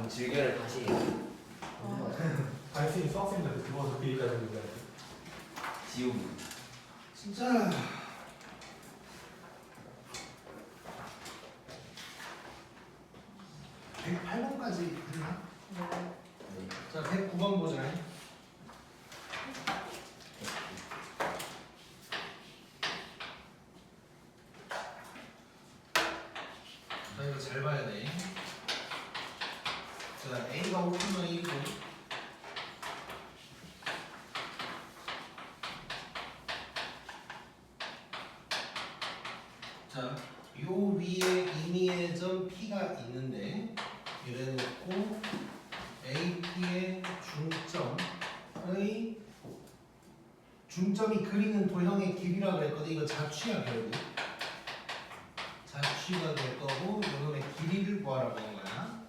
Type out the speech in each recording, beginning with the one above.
그럼 질결을 다시 해요. 관심이 수학생들한테 들어와서 그 얘기가 되는 거야. 지우기. 진짜 108번까지 했나? 네. 자 109번 보자. 자 이거 잘 봐야 돼. 자 A가 5,1이고 자, 요 위에 임의의 점 P가 있는데 이래놓고 AP의 중점이 그리는 도형의 길이라고 했거든. 이거 자취야 결국. 자취가 될 거고 이놈의 길이를 구하라고 하는 거야.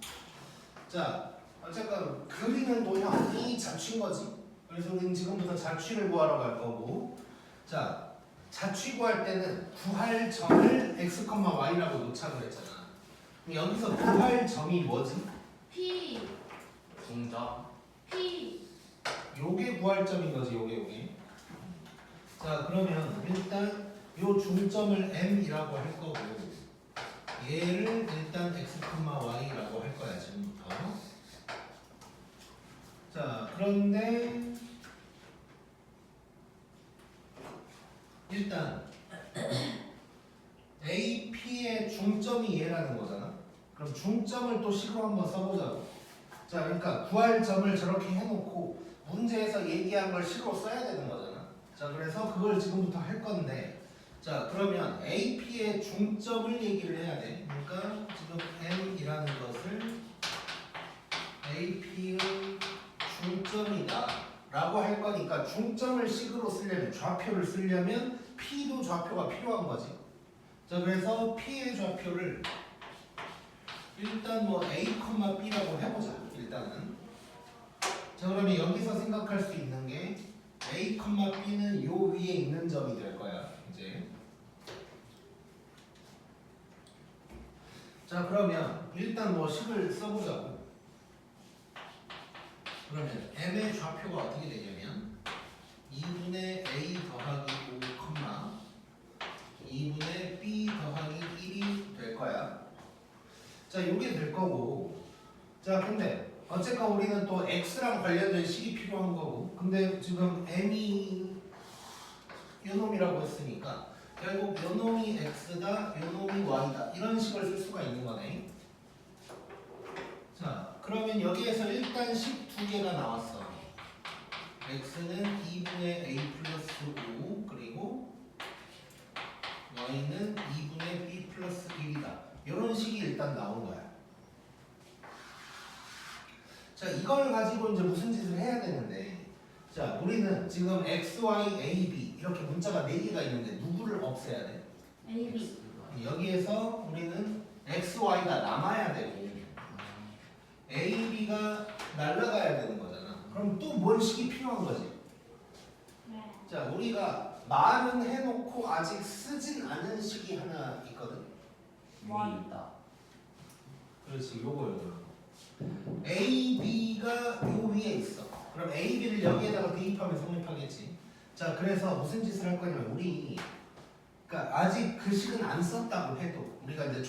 자, 어쨌건 그리는 도형이 자취인 거지. 그래서 우리는 지금부터 자취를 구하라고 할 거고. 자. 자취 구할 때는 구할 점을 x, y라고 놓자 그랬잖아. 그럼 여기서 구할 점이 뭐지? P 중점. P 요게 구할 점인 거지, 요게. 자, 그러면 일단 요 중점을 m이라고 할 거고 얘를 일단 x, y라고 할 거야, 지금부터. 자, 그런데 일단 AP의 중점이 얘라는 거잖아. 그럼 중점을 또 식으로 한번 써보자고. 자, 그러니까 구할 점을 저렇게 해놓고 문제에서 얘기한 걸 식으로 써야 되는 거잖아. 자, 그래서 그걸 지금부터 할 건데, 자, 그러면 AP의 중점을 얘기를 해야 돼. 그러니까 지금 M이라는 것을 AP의 중점이다 라고 할 거니까 중점을 식으로 쓰려면, 좌표를 쓰려면 P도 좌표가 필요한 거지. 자, 그래서 P의 좌표를 일단 뭐 A, B라고 해보자. 일단은. 자, 그러면 여기서 생각할 수 있는 게 A, B는 요 위에 있는 점이 될 거야. 이제. 자, 그러면 일단 뭐 식을 써보자고. 그러면 M의 좌표가 어떻게 되냐면 2분의 A 더하기 5, 2분의 B 더하기 1이 될 거야. 자, 요게 될 거고. 자, 근데 어쨌건 우리는 또 X랑 관련된 식이 필요한 거고. 근데 지금 M이 요놈이라고 했으니까 결국 요놈이 X다, 요놈이 Y다 이런 식을 쓸 수가 있는 거네. 자, 그러면 여기에서 일단 식 두 개가 나왔어. X는 2분의 A 플러스 5 그리고 Y는 2분의 B 플러스 1이다. 이런 식이 일단 나온 거야. 자, 이걸 가지고 이제 무슨 짓을 해야 되는데, 자, 우리는 지금 X, Y, A, B 이렇게 문자가 4개가 있는데 누구를 없애야 돼? AB 여기에서 우리는 X, Y가 남아야 되고 A, B가 날라가야 되는 거잖아. 그럼 또 뭔 식이 필요한 거지? 네. 자, 우리가 말은 해놓고 아직 쓰진 않은 식이 하나 있거든. 위에 있다. 그렇지, 요거. A, B가 요 위에 있어. 그럼 A, B를 여기에다가 대입하면 성립하겠지. 자, 그래서 무슨 짓을 할 거냐면 우리, 그러니까 아직 그 식은 안 썼다고 해도 우리가 이제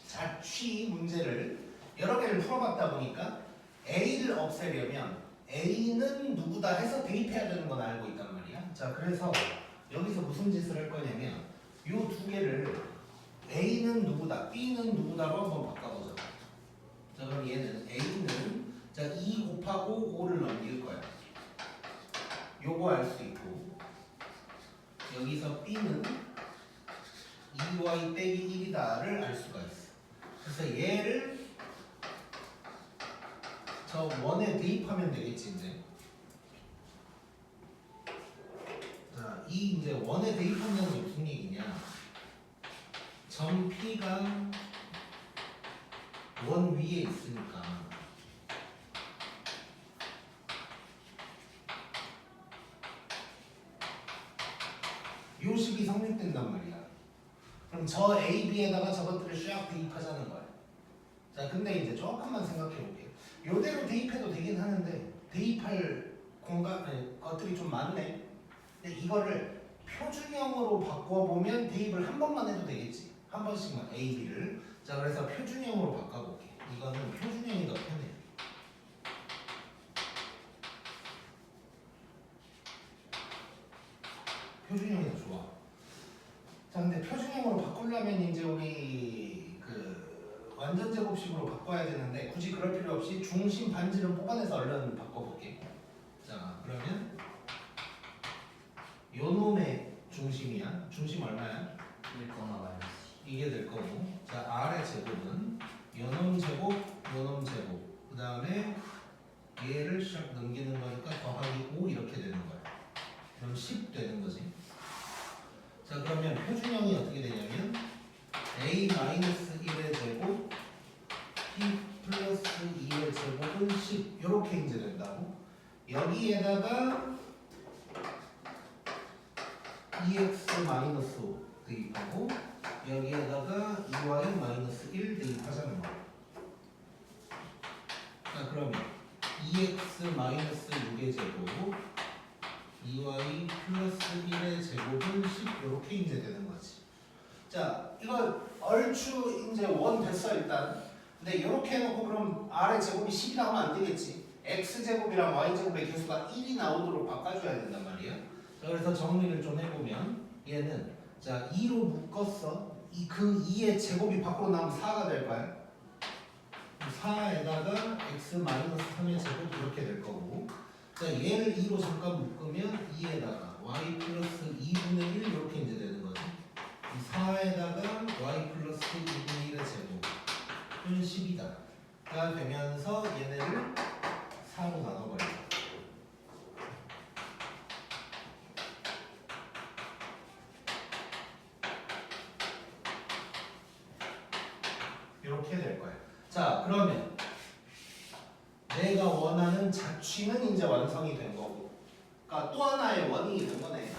자취 문제를 여러 개를 풀어봤다 보니까 A를 없애려면 A는 누구다 해서 대입해야 되는 건 알고 있단 말이야. 자, 그래서 여기서 무슨 짓을 할 거냐면 요 두 개를 A는 누구다, B는 누구다로 한번 바꿔보자. 자, 그럼 얘는 A는 자 2 곱하고 5를 넘길 거야. 요거 알 수 있고 여기서 B는 2y 빼기 1이다를 알 수가 있어. 그래서 얘를 저 원에 대입하면 되겠지 이제. 자, 이 이제 원에 대입한다는 게 무슨 얘기냐? 점 P가 원 위에 있으니까 요 식이 성립된단 말이야. 그럼 저 A, B에다가 저것들을 쫙 대입하자는 거야. 자, 근데 이제 조금만 생각해 볼게요. 요대로 대입해도 되긴 하는데 대입할 공간, 아니, 것들이 좀 많네. 근데 이거를 표준형으로 바꿔보면 대입을 한 번만 해도 되겠지. 한 번씩만 A, B를. 자, 그래서 표준형으로 바꿔볼게. 이거는 표준형이 더 편해. 표준형이 더 좋아. 자, 근데 표준형으로 바꾸려면 이제 우리 그 완전 제곱식으로 바꿔야 되는데 굳이 그럴 필요 없이 중심 반지름 뽑아내서 얼른 바꿔볼게. 자, 그러면 요 놈의 중심이야. 중심 얼마야? 1거나 마이너스 이게 될 거고. 자, R의 제곱은 요놈 제곱, 요놈 제곱. 그 다음에 얘를 샥 넘기는 거니까 더하기 5 이렇게 되는 거야. 그럼 10 되는 거지. 자, 그러면 표준형이 어떻게 되냐면 A-1의 제곱 P 플러스 2의 제곱은 10 이렇게 이제 된다고. 여기에다가 EX-5 대입하고 여기에다가 EY-1 대입하자는 거야. 자, 그러면 EX-6의 제곱 EY 플러스 1의 제곱은 10 이렇게 이제 되는 거지. 자, 이거 얼추 이제 원 됐어 일단. 근데 이렇게 해놓고 그럼 R의 제곱이 10이 나오면 안 되겠지. X 제곱이랑 Y 제곱의 개수가 1이 나오도록 바꿔줘야 된단 말이야. 자, 그래서 정리를 좀 해보면 얘는 자 2로 묶었어. 그 2의 제곱이 밖으로 나오면 4가 될 거야. 4에다가 X-3의 제곱 이렇게 될 거고. 자, 얘를 2로 잠깐 묶으면 2에다가 y 플러스 2분의 1 이렇게 이제 되는 거지. 4에다가 y 플러스 2분의 1의 제곱은 10이다.가 되면서 얘네를 4로 나눠버려. 이렇게 될 거야. 자, 그러면 내가 원하는 자취는 이제 완성이 된 거고, 그러니까 또 하나의 원인이 된 거네.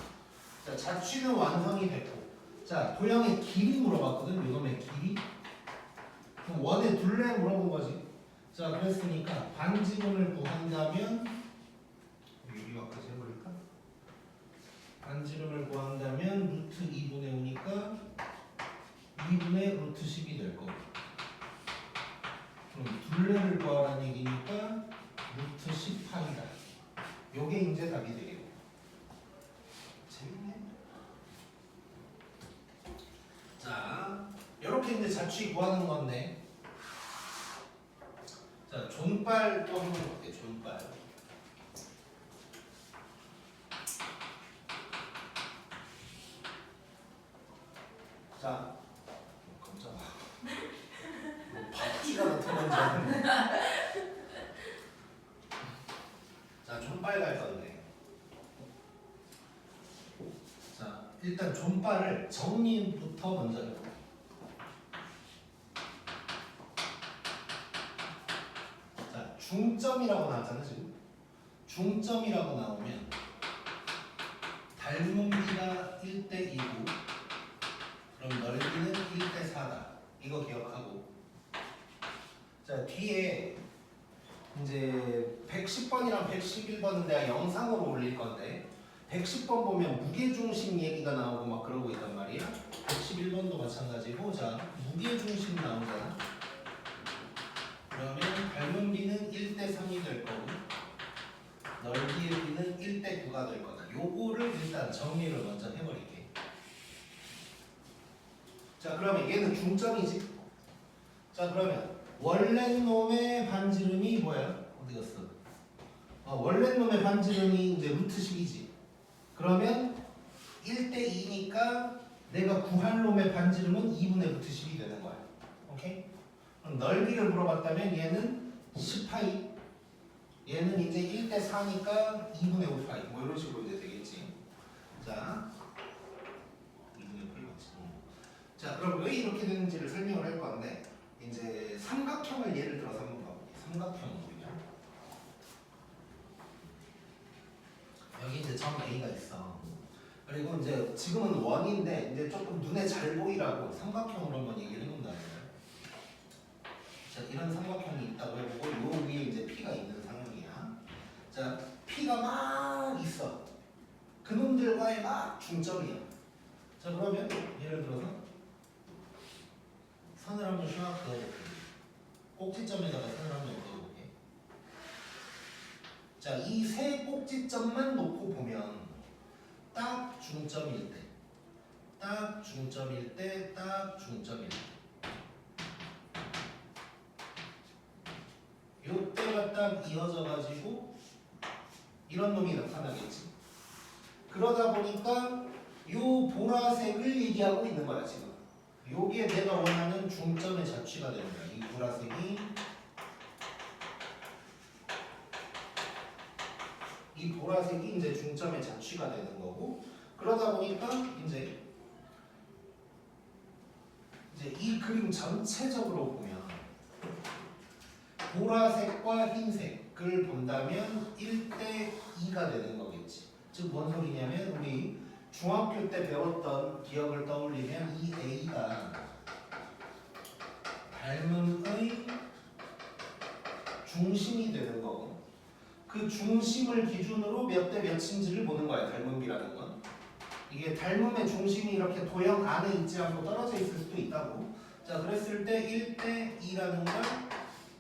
자, 자취는 완성이 됐고, 자, 도형의 길이 물어봤거든. 이놈의 길이. 그럼 원의 둘레 물어본 거지. 자, 그랬으니까 반지름을 구한다면 여기까지 해버릴까? 반지름을 구한다면 루트 2분의 5니까 2분의 루트 10이 될 거고. 그럼 둘레를 구하라는 얘기니까 루트 10파이다. 요게 이제 답이 되겠고. 재밌네. 자, 이렇게 이제 자취 구하는 건데, 자, 존발 또 한번 볼게요. 존발. 자, 깜짝아. 바퀴가 나타난 줄 알았네. 자, 존발 갈 건데. 자, 일단 존발을 정리부터 먼저 해볼게요. 자, 중점이라고 나왔잖아, 지금. 중점이라고 나오면 닮은비가 1대2고 그럼 넓이는 1대4다. 이거 기억하고. 자, 뒤에 이제 110번이랑 111번은 내가 영상으로 올릴 건데 110번 보면 무게중심 얘기가 나오고 막 그러고 있단 말이야. 111번도 마찬가지고. 자, 무게중심 나오잖아. 그러면 닮은 비는 1대3이 될 거고 넓이의 비는 1대9가 될 거다. 요거를 일단 정리를 먼저 해버릴게. 자, 그러면 얘는 중점이지. 자, 그러면 원래 놈의 반지름이 뭐야? 어디 갔어? 원래 놈의 반지름이 이제 루트 10이지. 그러면 1대2니까 내가 구할 놈의 반지름은 2분의 루트 10이 되는 거야. 오케이? 그럼 넓이를 물어봤다면 얘는 10파이. 얘는 이제 1대4니까 2분의 5파이. 뭐 이런 식으로 이제 되겠지. 자, 2분의 8 맞지? 자, 그럼 왜 이렇게 되는지를 설명을 할 건데, 이제 삼각형을 예를 들어서 한번 봐볼게요. 삼각형이요. 여기 이제 점 A가 있어. 그리고 이제 지금은 원인데 이제 조금 눈에 잘 보이라고 삼각형으로 한번 얘기를 해본다. 자, 이런 삼각형이 있다고 해보고 요 위에 이제 P가 있는 상황이야. 자, P가 막 있어. 그놈들과의 막 중점이야. 자, 그러면 예를 들어서 선을 한번 쫙 그어볼게. 꼭지점에다가 선을 한번 그어볼게. 자, 이 세 꼭지점만 놓고 보면 딱 중점일 때, 딱 중점일 때, 딱 중점일 때. 요때가 딱 이어져가지고 이런 놈이 나타나겠지. 그러다 보니까 요 보라색을 얘기하고 있는 거야 지금. 요게 내가 원하는 중점의 자취가 되는 거야. 이 보라색이 이 보라색이 이제 중점의 자취가 되는 거고. 그러다 보니까 이제 이 그림 전체적으로 보면 보라색과 흰색을 본다면 1대 2가 되는 거겠지. 즉 뭔 소리냐면 우리 중학교 때 배웠던 기억을 떠올리면 이 A가 닮음의 중심이 되는 거고 그 중심을 기준으로 몇 대 몇인지를 보는 거야. 닮음비라는 건. 이게 닮음의 중심이 이렇게 도형 안에 있지 않고 떨어져 있을 수도 있다고. 자, 그랬을 때 1대 2라는 걸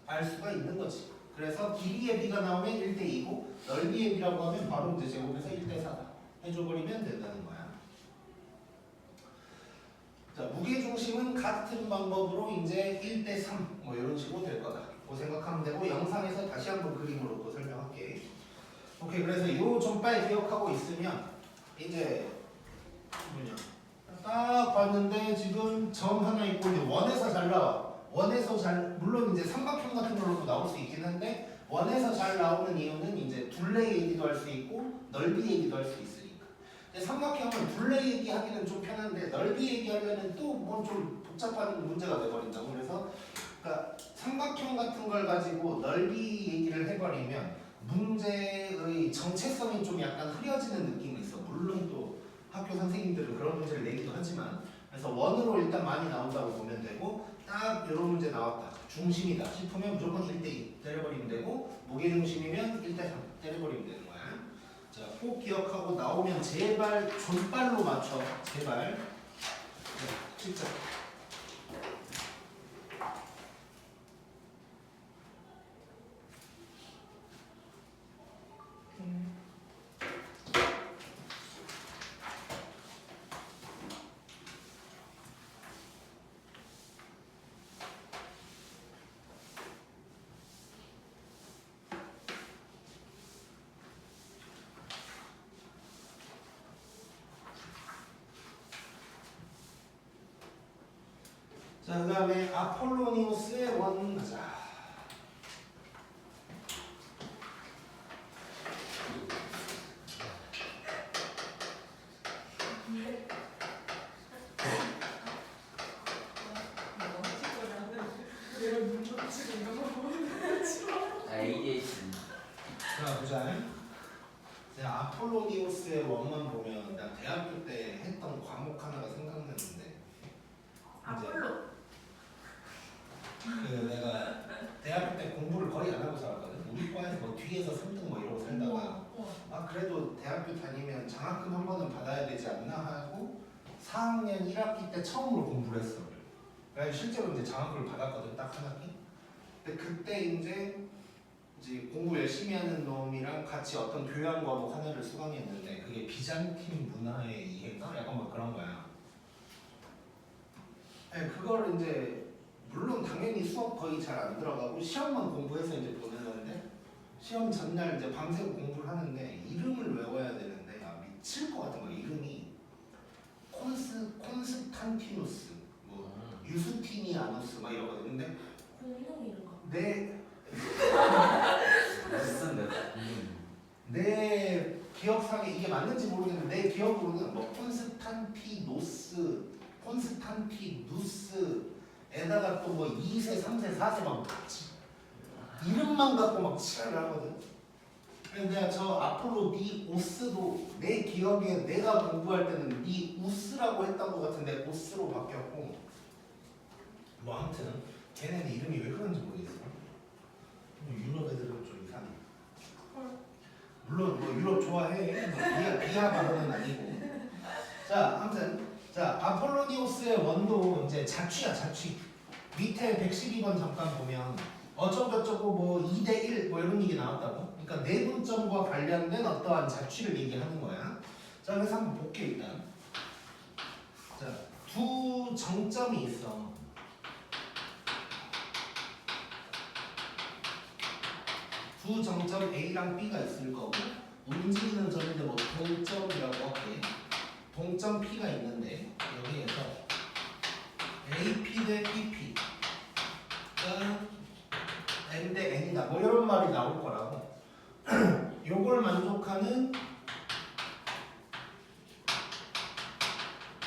알 수가 있는 거지. 그래서 길이의 B가 나오면 1대 2고 넓이의 B라고 하면 바로 이제 제곱해서 1대 4다 해줘버리면 된다는 거야. 자, 무게중심은 같은 방법으로 이제 1대 3 뭐 이런 식으로 될 거다. 뭐 생각하면 되고 영상에서 다시 한번 그림으로 또 설명할게. 오케이, 그래서 요 좀 빨리 기억하고 있으면 이제 뭐냐 딱 봤는데 지금 점 하나 있고 이제 원에서 잘 나와. 원에서 잘 물론 이제 삼각형 같은 걸로도 나올 수 있긴 한데 원에서 잘 나오는 이유는 이제 둘레 얘기도 할 수 있고 넓이 얘기도 할 수 있으니까. 근데 삼각형은 둘레 얘기하기는 좀 편한데 넓이 얘기하려면 또 뭐 좀 복잡한 문제가 돼버린다고. 그래서 그러니까 삼각형 같은 걸 가지고 넓이 얘기를 해버리면 문제의 정체성이 좀 약간 흐려지는 느낌이 있어. 물론 또 학교 선생님들은 그런 문제를 내기도 하지만. 그래서 원으로 일단 많이 나온다고 보면 되고 딱 이런 문제 나왔다. 중심이다 싶으면 무조건 1대2 때려버리면 되고 무게중심이면 1대3 때려버리면 되는 거야. 자, 꼭 기억하고 나오면 제발 존발로 맞춰. 제발. 자, 진짜. 자, 그 다음에 아폴로니우스의 원 가자. ADHD. 자, 보자. 제가 아폴로니우스의 원만 보면 나 대학교 때 했던 과목 하나가 생각났는데 아폴로. 그 내가 대학교 때 공부를 거의 안 하고 살았거든. 우리 과에서 뭐 뒤에서 3등 뭐 이러고 살다가 아 그래도 대학교 다니면 장학금 한 번은 받아야 되지 않나 하고 4학년 1학기 때 처음으로 공부를 했어. 그래서 실제로 이제 장학금을 받았거든. 딱 한 학기. 근데 그때 이제 공부 열심히 하는 놈이랑 같이 어떤 교양 과목 하나를 수강했는데 그게 비잔틴 문화의 이해인가? 약간 뭐 그런 거야. 네, 그걸 이제 물론 당연히 수업 거의 잘 안 들어가고 시험만 공부해서 이제 보는 건데 시험 전날 이제 밤새고 공부를 하는데 이름을 외워야 되는데 아 미칠 것 같은 거. 이름이 콘스탄티누스 뭐 유스티니아누스 막 이러거든. 근데 공룡 이름 같아. 무슨 내 기억상에 이게 맞는지 모르겠는데 내 기억으로는 뭐 콘스탄티누스에다가 또 뭐 2세, 3세, 4세 막 같이 이름만 갖고 막 칠을 하거든. 근데 내가 저 아폴로 니오스도 내 기억에 내가 공부할 때는 니우스라고 했던 것 같은데 오스로 바뀌었고 뭐 아무튼 걔네는 이름이 왜 그런지 모르겠어. 유럽 애들은 좀 이상해. 물론 뭐 유럽 좋아해. 뭐 비하 발언은 아니고. 자, 아무튼 자 아폴로니오스의 원도 이제 자취야 자취. 밑에 112번 잠깐 보면 어쩌고저쩌고 뭐 2대1 뭐 이런 얘기 나왔다고. 그러니까 내분점과 관련된 어떠한 자취를 얘기하는 거야. 자, 그래서 한번 볼게 일단. 자, 두 정점이 있어. 두 정점 A랑 B가 있을 거고 움직이는 점인데 뭐 동점이라고 할게. 동점 P가 있는데 여기에서 AP 대 PP N 대 N이다 뭐 이런 말이 나올 거라고. 요걸 만족하는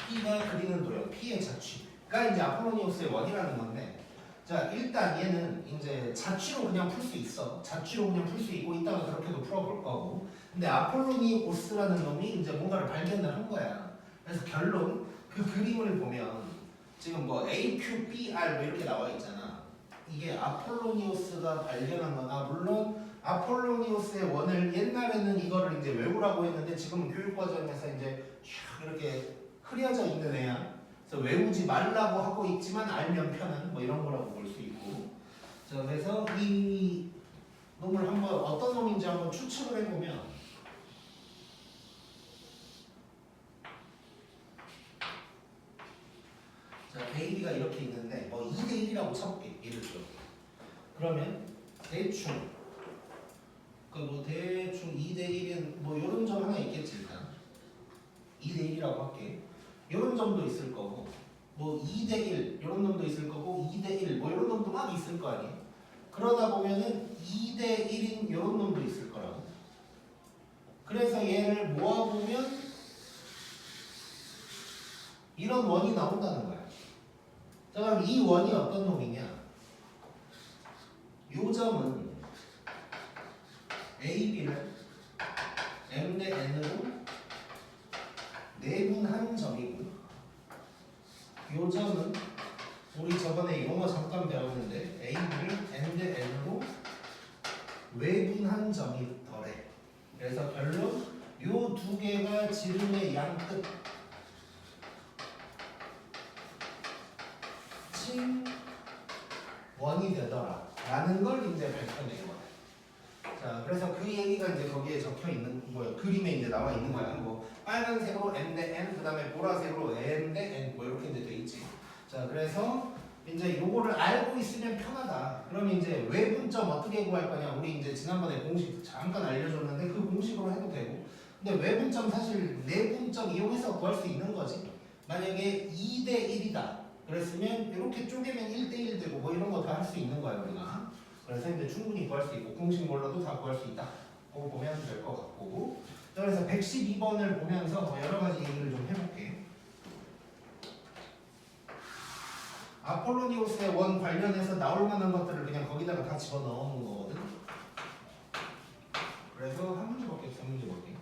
P가 그리는 도형 P의 자취가 이제 아폴로니오스의 원이라는 건데, 자 일단 얘는 이제 자취로 그냥 풀 수 있어. 자취로 그냥 풀 수 있고 이따가 그렇게도 풀어볼 거고. 근데 아폴로니오스라는 놈이 이제 뭔가를 발견을 한 거야. 그래서 결론 그 그림을 보면 지금 뭐 AQBR 뭐 이렇게 나와 있잖아. 이게 아폴로니오스가 발견한 거나, 물론 아폴로니오스의 원을 옛날에는 이거를 이제 외우라고 했는데 지금은 교육과정에서 이제 슉 이렇게 흐려져 있는 애야. 그래서 외우지 말라고 하고 있지만 알면 편한 뭐 이런 거라고 볼 수 있고. 자 그래서 이 놈을 한번 어떤 놈인지 한번 추측을 해보면, 자 AB가 이렇게 있는데 뭐 2대1이라고 쳐볼게 예를 들어. 그러면 대충 뭐 대충 2대1은 뭐 이런 점 하나 있겠지. 일단 2대1이라고 할게. 이런 점도 있을 거고 뭐 2대1 이런 놈도 있을 거고 2대1 뭐 이런 놈도 막 있을 거 아니에요. 그러다 보면은 2대1인 이런 놈도 있을 거라고. 그래서 얘를 모아보면 이런 원이 나온다는 거야. 자 그럼 이 원이 어떤 놈이냐. 요 점은 AB를 M 대 N으로 내분한 점이고, 요 점은 우리 저번에 영어 잠깐 배웠는데 AB를 N 대 N으로 외분한 점이더래. 그래서 결론 요 두 개가 지름의 양끝 친 원이 되더라 라는 걸 이제 밝혀낸 거야. 자 그래서 그 얘기가 이제 거기에 적혀 있는 뭐야, 그림에 이제 나와 있는 거야. 뭐 빨간색으로 M 대 N, 그 다음에 보라색으로 M 대 N 뭐 이렇게 이제 돼 있지. 자 그래서 이제 요거를 알고 있으면 편하다. 그러면 이제 외분점 어떻게 구할 거냐. 우리 이제 지난번에 공식 잠깐 알려줬는데 그 공식으로 해도 되고. 근데 외분점 사실 내분점 이용해서 구할 수 있는 거지. 만약에 2대 1이다 그랬으면 이렇게 쪼개면 1대 1 되고 뭐 이런 거 다 할 수 있는 거야 우리가. 그래서 이제 충분히 구할 수 있고 공식 몰라도 다 구할 수 있다. 그거 보면 될 것 같고. 그래서 112번을 보면서 뭐 여러 가지 얘기를 좀 해볼게. 아폴로니오스의 원 관련해서 나올 만한 것들을 그냥 거기다가 다 집어넣는 거거든. 그래서 한 문제 볼게, 두 문제 볼게.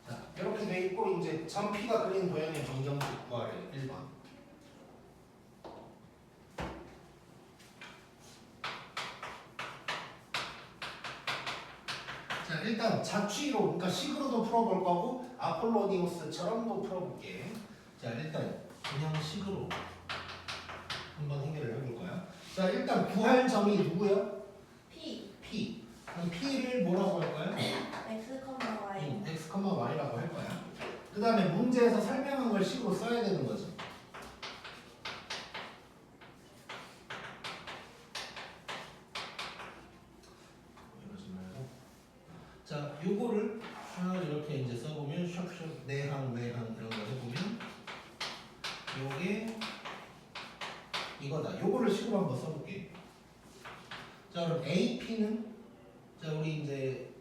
자, 이렇게 돼 있고 이제 점 P가 그린 도형의 정정식 구하래. 1번. 자 일단 자취로 그러니까 식으로도 풀어볼 거고 아폴로니오스처럼도 풀어볼게. 자 일단 그냥 식으로 한번 해결을 해볼 거야. 자 일단 구할 점이 누구야? P P. 그럼 P를 뭐라고 할까요? X, Y X, Y라고 할 거야. 그 다음에 문제에서 설명한 걸 식으로 써야 되는 거죠. 자, 요거를 샥 이렇게 이제 써보면 샥샥 내항 외항 이런 거 해보면 요게 이거다. 요거를 식으로 한번 써볼게. 자, 그럼 AP는 자 우리 이제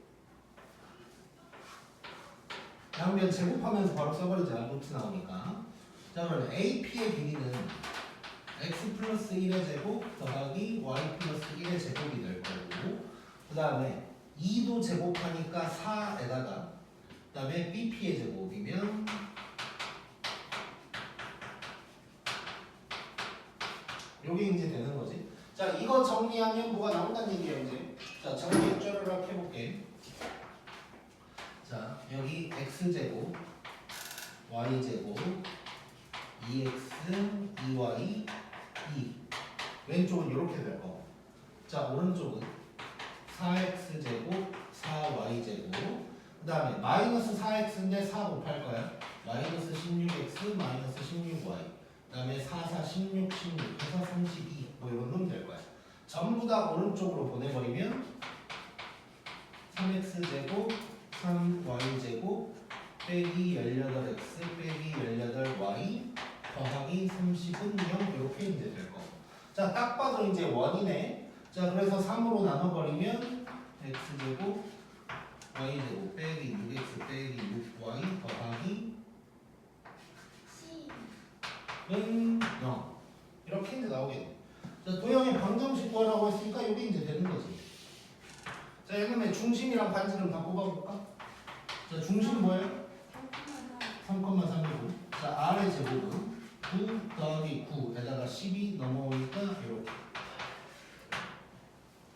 양변 제곱하면서 바로 써버리자. 루트 나오니까. 자, 그럼 AP의 길이는 x 플러스 1의 제곱 더하기 y 플러스 1의 제곱이 될 거고 그 다음에 2도 제곱하니까 4에다가 그 다음에 bp의 제곱이면 요게 이제 되는 거지. 자, 이거 정리하면 뭐가 나온다는 얘기야 이제. 자, 정리 쪼르륵 해볼게. 자, 여기 x제곱 y제곱 2x 2y 2 왼쪽은 이렇게 될 거고 자 오른쪽은 4x제곱 4y제곱 그 다음에 마이너스 4x인데 4 곱할 거야 마이너스 16x 마이너스 16y 그 다음에 4, 4, 16, 16 해서 32 뭐 이런 놈 될 거야 전부 다 오른쪽으로 보내버리면 3x제곱 3y제곱 빼기 18x 빼기 18y 더하기 30은 0 이렇게 이제 될 거고 자 딱 봐도 이제 원이네 자 그래서 3으로 나눠버리면 x제곱 y제곱 빼기 6x 빼기 6y 더하기 C. 는 0 이렇게 이제 나오겠네 자 도형의 방정식 구하라고 했으니까 이게 이제 되는 거지 자 이번에 중심이랑 반지름 다 뽑아볼까? 자 중심 뭐예요? 3,3이고 자 R의 제곱은 9 더하기 9에다가 10이 넘어오니까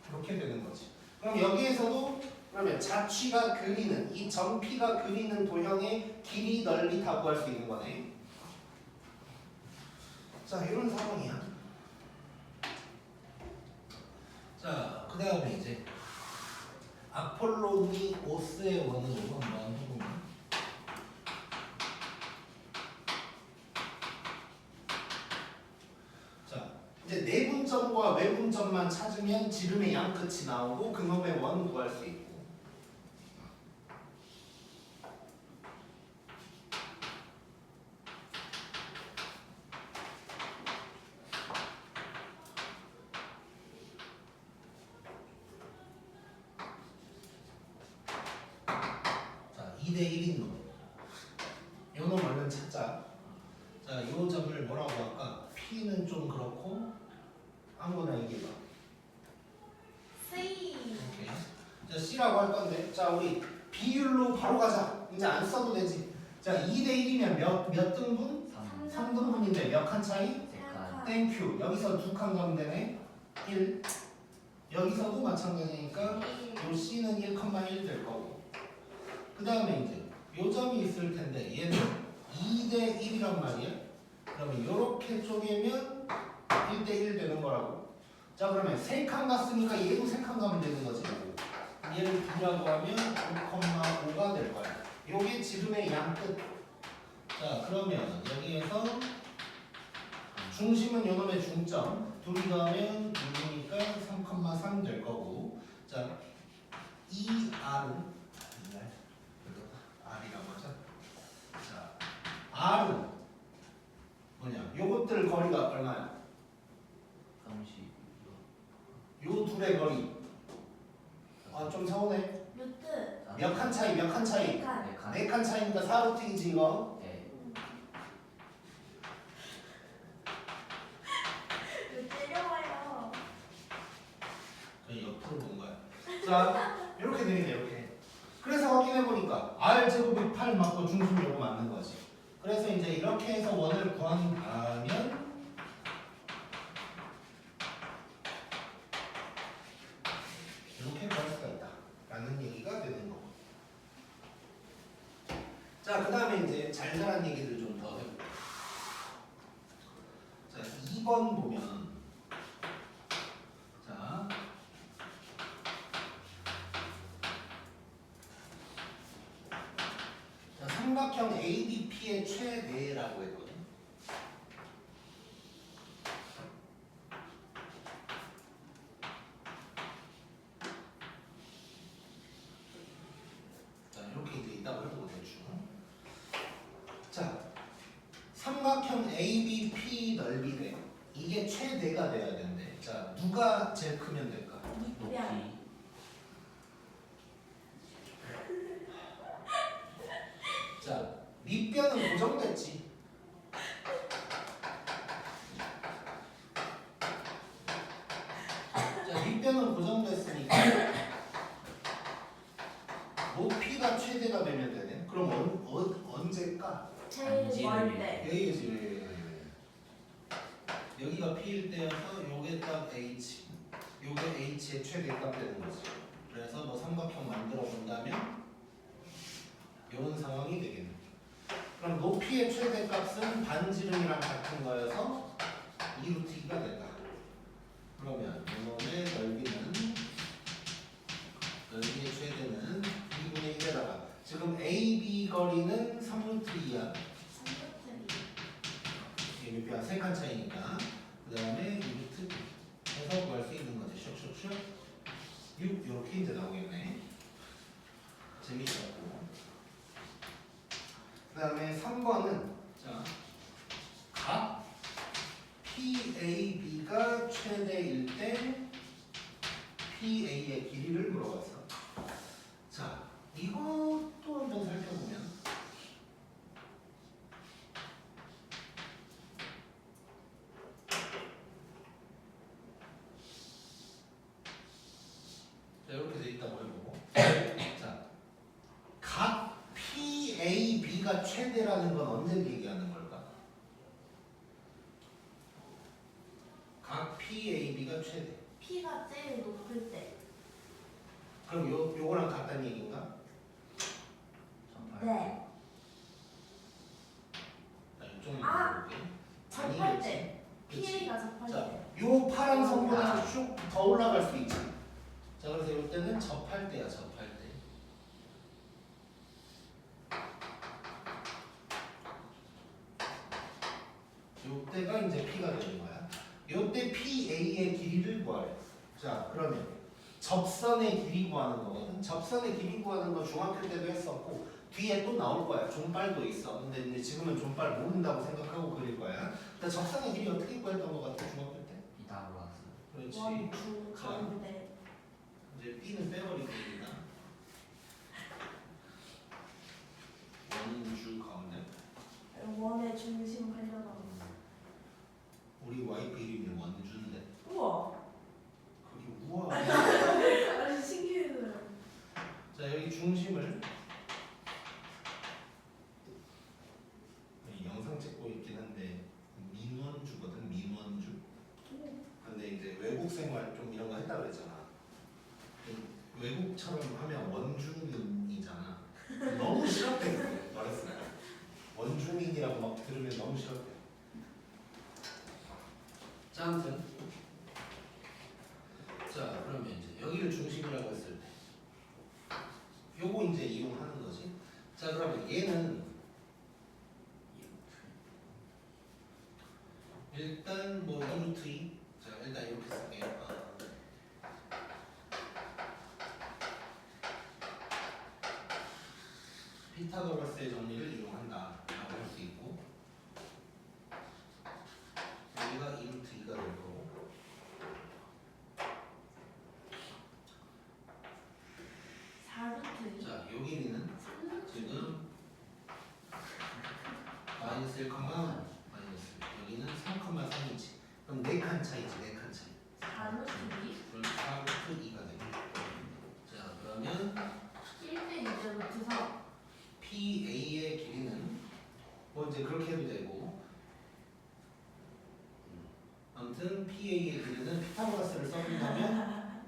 이렇게 되는 거지 그럼 여기에서도 그러면 자취가 그리는 이 점 P가 그리는 도형의 길이 넓이 다 구할 수 있는 거네 자 이런 상황이야 자 그 다음에 이제 아폴로니 오스의 원으로 한번 해보면 자 이제 내분점과 외분점만 찾으면 지름의 양 끝이 나오고 그놈의 원 구할 수 있고 자 2대1인 놈 요 놈 얼른 찾자 자 요 점을 뭐라고 할까 P는 좀 그렇고 아무거나 얘기해봐 C. 오케이. 자 C라고 할 건데 자 우리 비율로 바로 가자 이제 안 써도 되지 자 2대1이면 몇 등분? 3등분인데 몇 칸 차이? 3칸. 땡큐 여기서 2칸 가면 되네 1 여기서도 마찬가지니까 요 C는 1,1 될 거고 그 다음에 이제 요 점이 있을 텐데 얘는 2대1이란 말이야 그러면 요렇게 쪼개면 1대1 되는 거라고 자 그러면 3칸 갔으니까 얘도 3칸 가면 되는 거지 얘를 2라고 하면 5,5가 될 거야 요게 지름의 양끝 자 그러면 여기에서 중심은 요놈의 중점 둘이 더하면 6이니까 3,3 될 거고 자 이 R은 R이라고 하자 자 R은 뭐냐 요것들 거리가 얼마야? 30. 요 둘의 거리 좀 서운해 루트. 몇 칸 차이 몇 칸 차이? 4칸. 4칸 차이니까 4루트이지 이거 네. 루트 이려와요. 저희 옆으로 본 거야 자 이렇게 되겠네 이렇게 그래서 확인해 보니까 R제곱이 8 맞고 중심 요거 맞는 거지 그래서 이제 이렇게 해서 원을 구한다면 이렇게 구할 수가 있다 라는 얘기가 되는 거고 자 그 다음에 이제 잘 자란 얘기들 좀 더 해볼게요 자 2번 보면 자 삼각형 ABP의 최대라고 했거든. 자 이렇게 이제 있다고 해보고 대충. 자 삼각형 ABP 넓이래. 이게 최대가 돼야 된대. 자 누가 제일 크면 될까? 밑변. 자 밑변은 고정됐지. 밑변은 고정됐으니까 높이가 최대가 되면 되네. 그럼 언제까? 제일 멀 때. A지. 여기가 P일 때여서 요게 딱 H, 요게 H의 최대값 되는 거지. 그래서 뭐 삼각형 만들어 본다면 이런 상황이 되겠네. 그럼 높이의 최대값은 반지름이랑 같은 거여서 2루트 2가 된다. 그러면 이놈의 넓이의 최대는 2분의 1에다가 지금 AB 거리는 3루트 2야. 3루트 밑변 3칸 차이니까 그 다음에 2루트 해서 구할 수 있는 거지. 슉슉슉 6 이렇게 이제 나오겠네. 재밌었고 그 다음에 3번은 자, 각 PAB가 최대일 때 PA의 길이를 물어봤어. 자, 이것도 한번 살펴보면 자, 이렇게 돼 있다고 해보고 자, 각 PAB가 최대라는 건 언제 얘기하는 걸까? 각 PAB가 최대. P가 제일 높을 때. 그럼 요거랑 같다는 얘기인가? 네. 자, 이쪽으로 아! 볼게. 접할 때. 그치. PA가 접할 자, 때. 요 파란 선보다 쭉 더 올라갈 수 있지. 자, 그래서 이때는 접할 때야, 접할 때. 요때가 이제 P가 되는 거야. 요때 PA의 길이를 구하래. 자, 그러면 접선의 길이 구하는 거거든. 접선의 길이 구하는 거 중학교 때도 했었고 뒤에 또 나올 거야. 종빨도 있어. 근데 이제 지금은 종빨 모른다고 생각하고 그릴 거야. 근데 접선의 길이 어떻게 구했던 거 같아, 중학교 때? 피타고라스. 그렇지. 원, 주, 가운데. 이제 B는 빼버리고 됩니다. 원주 가운데. 원의 중심 하려고. 우리 와이프 이름이 원주인데. 우와. 그게 우와. 아주 신기해서요. 자, 여기 중심을 영상 찍고 있긴 한데 민원주거든, 민원주. 근데 이제 외국 생활 좀 이런 거 했다 그랬잖아. 외국처럼 하면 원주민이잖아. 너무 싫었대. 말했어요. 원주민이라고 막 들으면 너무 싫었대. 자, 아무튼 자, 그러면 이제 여기를 중심이라고 했을 때 요거 이제 이용하는 거지. 자, 그러면 얘는 일단 뭐 2루트 2. 자, 일단 이렇게 쓸게요. 피타고라스의 정리를 이용한다 라고 할 수 있고 여기가 2루트 2가 될 거고 4루트 2. 자, 요 길이는 3루트 지금 마이너스 1, 마이너스 여기는 3,3이지. 그럼 4칸 차이지, 4칸 차이. 4루트 2. 그럼 4루트 2가 됩니다. 자, 그러면 1대 2대 루트 3. PA의 길이는 뭐 이제 그렇게 해도 되고 아무튼 PA의 길이는 피타고라스를 써본다면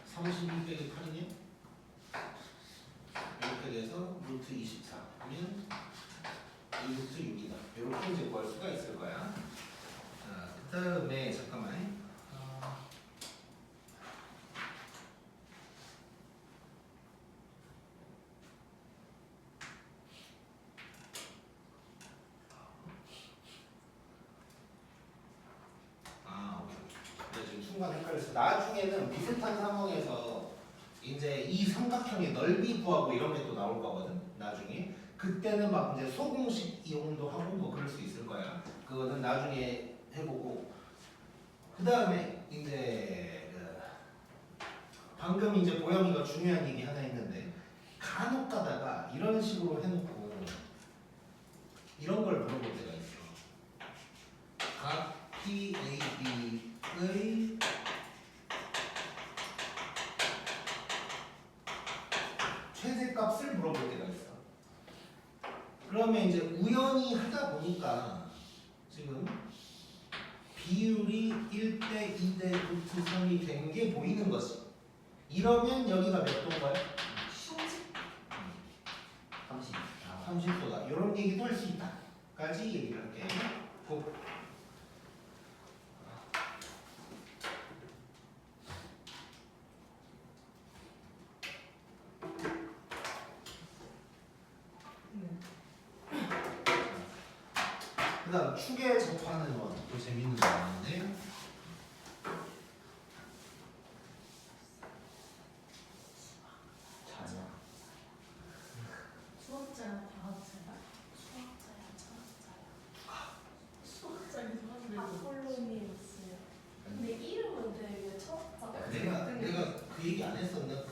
32 빼기 8이냐? 이렇게 돼서 루트 24 하면 2루트 6이다. 이렇게 이제 구할 수가 있을 거야. 자, 그 다음에 잠깐만. 오케이. 지금 순간 헷갈렸어. 나중에는 비슷한 상황에서 이제 이 삼각형의 넓이 구하고 이런 게 또 나올 거거든. 나중에. 그때는 막 이제 소공식 이용도 하고 뭐 그럴 수 있을 거야. 그거는 나중에 해보고. 그 다음에 이제 방금 이제 보영이가 중요한 얘기 하나 했는데 간혹 가다가 이런 식으로 해놓고 이런 걸 물어볼 때가 있어. 각 PAB의 그러면 이제 우연히 하다 보니까 지금 비율이 1대 2대 루트 3이 된 게 보이는 거지. 이러면 여기가 몇 도인가요? 30. 30도다. 이런 얘기도 할 수 있다. 까지 얘기를 할게. 고. 그 다음 축에 접하는 원. 또 재밌는 거 있는데 자녀. 수학자야, 과학자야? 수학자야, 과학자야? 아폴로니우스요. 근데 이름은 되게 철학자. 내가 그 얘기 안 했었나?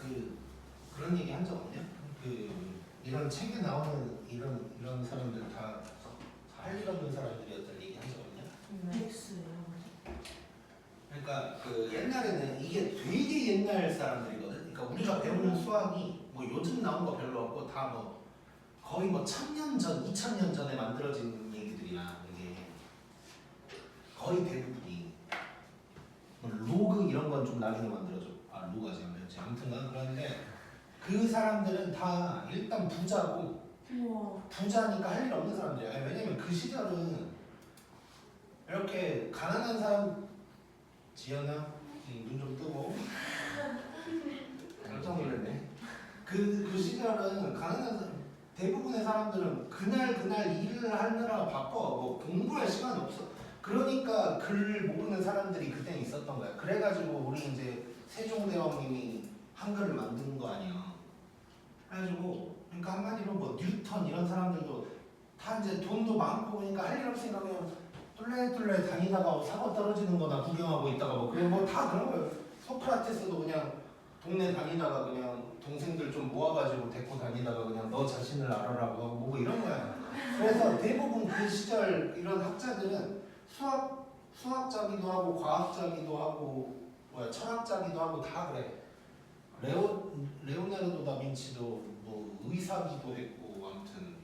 그런 얘기 한 적 없냐? 이런 책에 나오는 이런 사람들 다 할 일 없는 사람들이었던 얘기 한 적 없냐? 백수예요. 그러니까 그 옛날에는 이게 되게 옛날 사람들이거든. 그러니까 우리가 배우는 수학이 뭐 요즘 나온 거 별로 없고 다 뭐 거의 뭐 1000년 전, 2000년 전에 만들어진 얘기들이야. 이게 거의 대부분이 뭐 로그 이런 건 좀 나중에 만들어져. 아 로그가 지금 아무튼간 그런데 그 사람들은 다 일단 부자고 우와. 부자니까 할 일 없는 사람들이야. 왜냐면 그 시절은 이렇게 가난한 사람 지연아 눈 좀 뜨고 깜짝 놀랐네. 그 시절은 가난한 사람 대부분의 사람들은 그날 일을 하느라 바빠. 뭐 공부할 시간이 없어. 그러니까 글 모르는 사람들이 그때는 있었던 거야. 그래가지고 우리 이제 세종대왕님이 한글을 만든 거 아니야. 그래가지고 그러니까 한마디로 뭐 뉴턴 이런 사람들도 다 이제 돈도 많고 그러니까 할 일 없으니까 그냥 뚫레뚫레 다니다가 사고 떨어지는 거나 구경하고 있다가 뭐 그냥 뭐 다 그런 거예요. 소크라테스도 그냥 동네 다니다가 그냥 동생들 좀 모아가지고 데리고 다니다가 그냥 너 자신을 알아라고 하고 뭐 이런 거야. 그래서 대부분 그 시절 이런 학자들은 수학자기도 하고 과학자기도 하고 철학자기도 하고 다 그래. 레오나르도 다빈치도 뭐 의사기도 했고 아무튼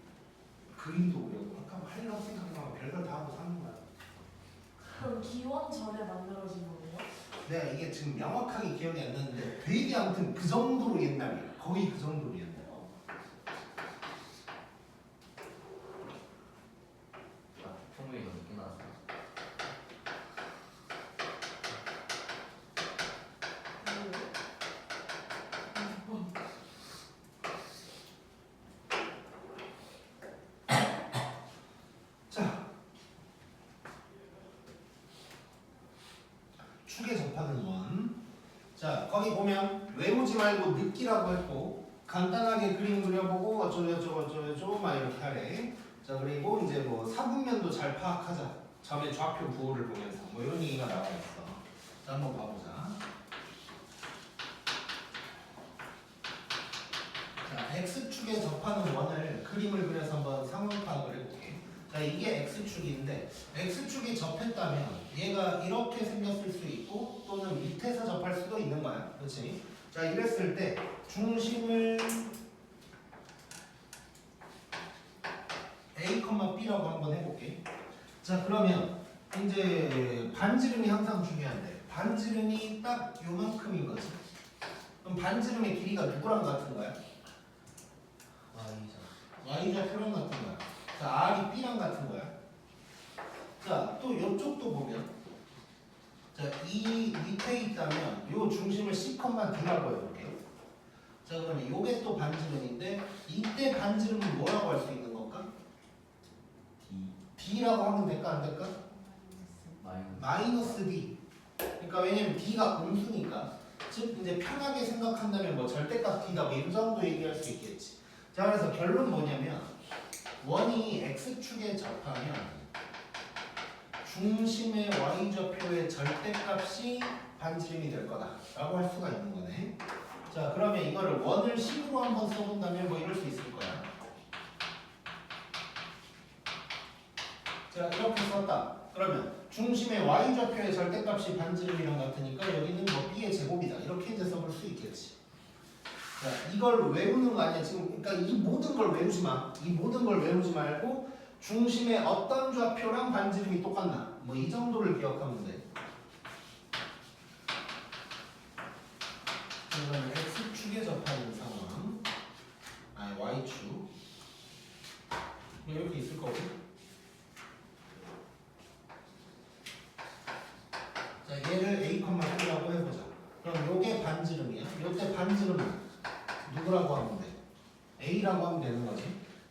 그림도 그리고 아까 할 일 없으니까 별걸 다 하고 사는 거야. 그럼 기원전에 만들어진 거예요? 내가 이게 지금 명확하게 기억이 안 나는데 되게 아무튼 그 정도로 옛날이야. 거의 그 정도로 옛날. 풍경이 너무 늦게 나왔어. 자, 축에 접하는 원. 자, 거기 보면 외우지 말고 느끼라고 했고 간단하게 그림 그려보고 어쩌고저쩌고 막 이렇게 하래. 자, 그리고 이제 뭐 사분면도 잘 파악하자. 점의 좌표 부호를 보면서 뭐 이런 얘기가 나와 있어. 자, 한번 봐보자. 자, x축에 접하는 원을 그림을 그려서 한번 상황 파악을 해볼게. 자, 이게 x축인데 x축이 접했다면 얘가 이렇게 생겼을 수 있고 또는 밑에서 접할 수도 있는 거야. 그렇지? 자, 이랬을 때 중심을 A, B라고 한번 해볼게. 자, 그러면 이제 반지름이 항상 중요한데 반지름이 딱 요만큼인 거지. 그럼 반지름의 길이가 누구랑 같은 거야? Y좌표랑 같은 거야. 자, R이 B랑 같은 거야. 자, 또 이쪽도 보면 자, 이 밑에 있다면 요 중심을 C,D라고 해볼게요. 자, 그러면 요게 또 반지름인데 이때 반지름은 뭐라고 할 수 있는 걸까? D라고 하면 될까 안 될까? 마이너스 D. 그러니까 왜냐면 D가 공수니까 즉 이제 편하게 생각한다면 뭐 절대값 D다 뭐 이 정도 얘기할 수 있겠지. 자, 그래서 결론 뭐냐면 원이 x축에 접하면 중심의 y좌표의 절대값이 반지름이 될 거다라고 할 수가 있는 거네. 자, 그러면 이거를 원을 식으로 한번 써본다면 뭐 이럴 수 있을 거야. 자, 이렇게 썼다. 그러면 중심의 y좌표의 절대값이 반지름이랑 같으니까 여기는 뭐 b의 제곱이다. 이렇게 이제 써볼 수 있겠지. 자, 이걸 외우는 거 아니야 지금. 그러니까 이 모든 걸 외우지 마. 이 모든 걸 외우지 말고 중심의 어떤 좌표랑 반지름이 똑같나? 뭐 이 정도를 기억하면 돼. 그러면 x축에 접하는 상황, 아니 y축 이렇게 있을 거고. 자, 얘를 a, b라고 해보자. 그럼 요게 반지름이야. 요때 반지름은 누구라고 하면 돼? a라고 하면 되는 거지.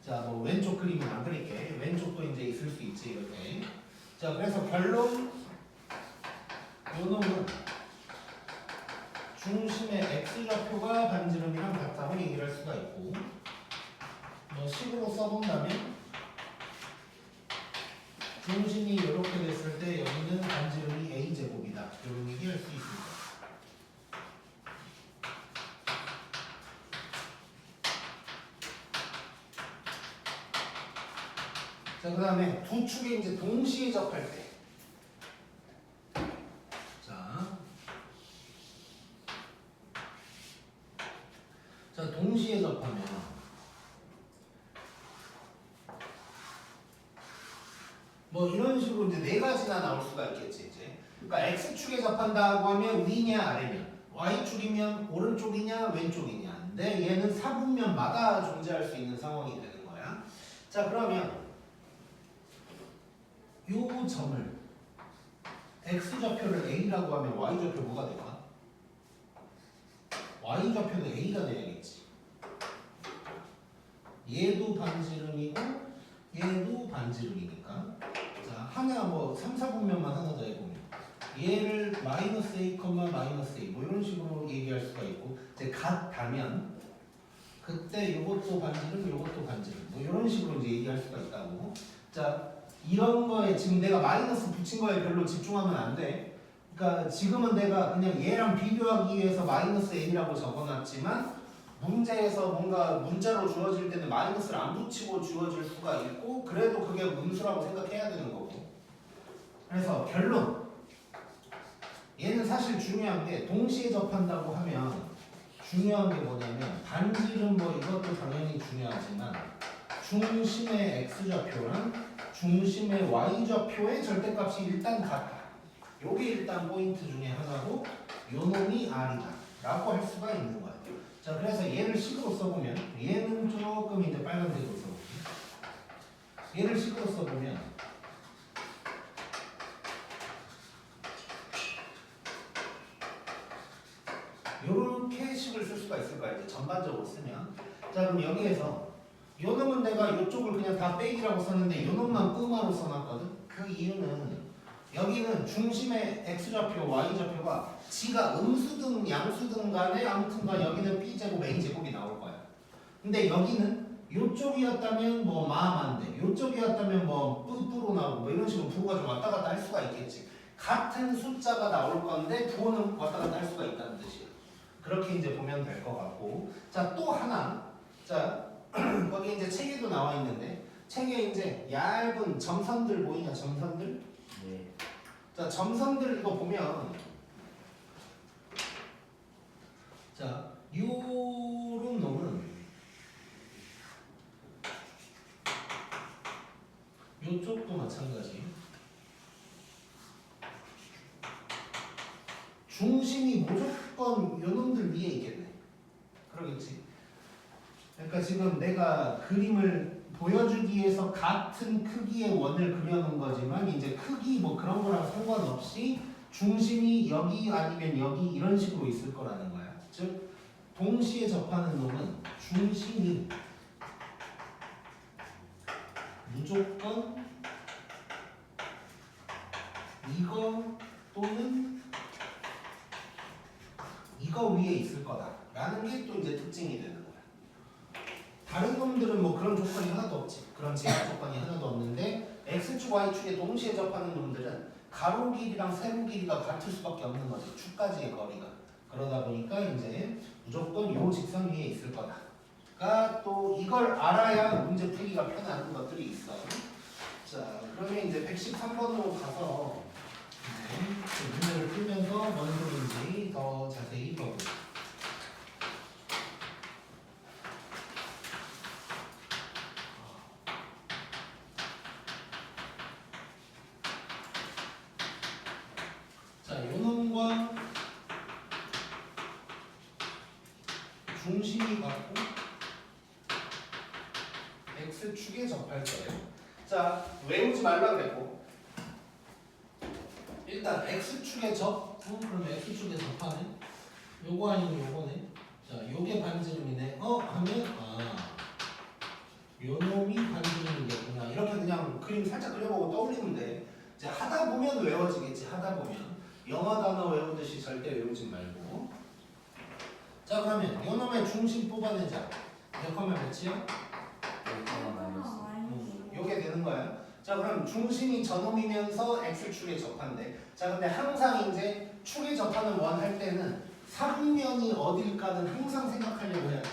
자, 뭐 왼쪽 그림은 안 그릴게. 왼쪽도 이제 있을 수 있지 이렇게. 자, 그래서 결론 요놈은 중심의 x좌표가 반지름이랑 같다고 얘기를 할 수가 있고, 뭐 식으로 써본다면 중심이 이렇게 됐을 때 여기는 반지름이 a제곱이다 이런 얘기할 수 있습니다. 자, 그 다음에 두 축이 이제 동시에 접할 때, 자, 동시에 접하면 뭐 이런 식으로 이제 네 가지나 나올 수가 있겠지 이제. 그러니까 x축에 접한다고 하면 위냐 아래냐, y축이면 오른쪽이냐 왼쪽이냐. 근데 얘는 사분면마다 존재할 수 있는 상황이 되는 거야. 자, 그러면 요 점을 x좌표를 a라고 하면 y좌표 뭐가 될까? y좌표도 a가 돼야겠지. 얘도 반지름이고 얘도 반지름이니까. 자, 하나 뭐 3, 4분면만 하나 더 해보면 얘를 마이너스 a, 마이너스 a 뭐 이런 식으로 얘기할 수가 있고, 이제 같다면 그때 요것도 반지름 요것도 반지름 뭐 이런 식으로 이제 얘기할 수가 있다고. 자, 이런 거에 지금 내가 마이너스 붙인 거에 별로 집중하면 안 돼. 그러니까 지금은 내가 그냥 얘랑 비교하기 위해서 마이너스 n이라고 적어놨지만 문제에서 뭔가 문자로 주어질 때는 마이너스를 안 붙이고 주어질 수가 있고, 그래도 그게 음수라고 생각해야 되는 거고. 그래서 결론, 얘는 사실 중요한 게 동시에 접한다고 하면 중요한 게 뭐냐면 반지름 뭐 이것도 당연히 중요하지만 중심의 x좌표랑 중심의 y좌표의 절대값이 일단 같다. 요게 일단 포인트 중에 하나고 요놈이 r이다 라고 할 수가 있는 거야. 자, 그래서 얘를 식으로 써보면, 얘는 조금 이제 빨간색으로 써볼게요. 얘를 식으로 써보면 요렇게 식을 쓸 수가 있을 거야 이제 전반적으로 쓰면. 자, 그럼 여기에서 요놈은 내가 이쪽을 그냥 다 빼기라고 썼는데 요놈만 끄마로 써놨거든. 그 이유는 여기는 중심의 x좌표, y좌표가 지가 음수든 양수든 간에 아무튼간 여기는 b제곱, a제곱이 나올 거야. 근데 여기는 요쪽이었다면 뭐 마만데 요쪽이었다면 뭐 뿌뿌로 나오고 뭐 이런 식으로 부호가 좀 왔다 갔다 할 수가 있겠지. 같은 숫자가 나올 건데 부호는 왔다 갔다 할 수가 있다는 뜻이야. 그렇게 이제 보면 될 것 같고. 자, 또 하나. 자, 거기 이제 책에도 나와 있는데 책에 이제 얇은 점선들 보이냐? 점선들? 네. 자, 점선들 이거 보면 자, 요런 놈은 요쪽도 마찬가지. 중심이 무조건 요놈들 위에 있겠네. 그러겠지. 그러니까 지금 내가 그림을 보여주기 위해서 같은 크기의 원을 그려놓은 거지만 이제 크기 뭐 그런 거랑 상관없이 중심이 여기 아니면 여기 이런 식으로 있을 거라는 거야. 즉 동시에 접하는 놈은 중심이 무조건 이거 또는 이거 위에 있을 거다라는 게 또 이제 특징이 되는 거야. 다른 놈들은 뭐 그런 조건이 하나도 없지. 그런 제한 조건이 하나도 없는데 x축, y축에 동시에 접하는 놈들은 가로 길이랑 세로 길이가 같을 수밖에 없는 거지. 축까지의 거리가. 그러다 보니까 이제 무조건 요 직선 위에 있을 거다. 그러니까 또 이걸 알아야 문제 풀기가 편한 것들이 있어. 자, 그러면 이제 113번으로 가서 그 문제를 풀면서 뭔 소리인지 더 자세히 보고. 중심이 같고 x축에 접할 거예요. 자, 외우지 말라 그랬고 일단 x축에 접, 그럼 x축에 접하네. 요거 아니면 요거네. 자, 요게 반지름이네. 하면 요 놈이 반지름이겠구나. 이렇게 그냥 그림 살짝 그려보고 떠올리면 돼. 이제 하다 보면 외워지겠지. 하다 보면 영어 단어 외우듯이 절대 외우지 말고. 자, 그러면 요 놈의 중심 뽑아내자. 몇 컴마 몇이야? 1,000원 마이너스. 요게 되는 거야. 자, 그럼 중심이 저놈이면서 x축에 접한대. 자, 근데 항상 이제 축에 접하는 원 할 때는 삼면이 어딜까는 항상 생각하려고 해야 돼.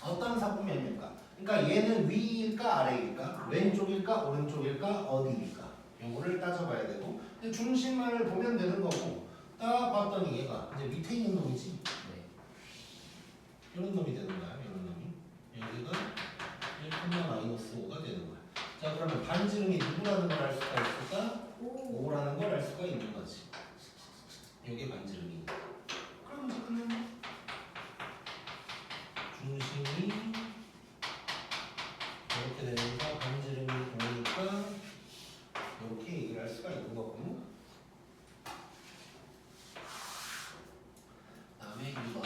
어떤 사분면일까? 그러니까 얘는 위일까 아래일까? 왼쪽일까 오른쪽일까 어디일까? 요거를 따져봐야 되고, 근데 중심을 보면 되는 거고, 딱 봤더니 얘가 이제 밑에 있는 놈이지. 네. 이런 놈이 되는 거야. 이런 놈이. 여기가 1,-5가 되는 거야. 자, 그러면 반지름이 누구라는 걸 알 수가 있을까? 5라는 걸 알 수가 있는 거지. 요게 반지름이. 그럼 이제 끝났네. 중심이 이렇게 되면서 반지름이 5니까 이렇게 얘기를 할 수가 있는 거고. 다음에 2번.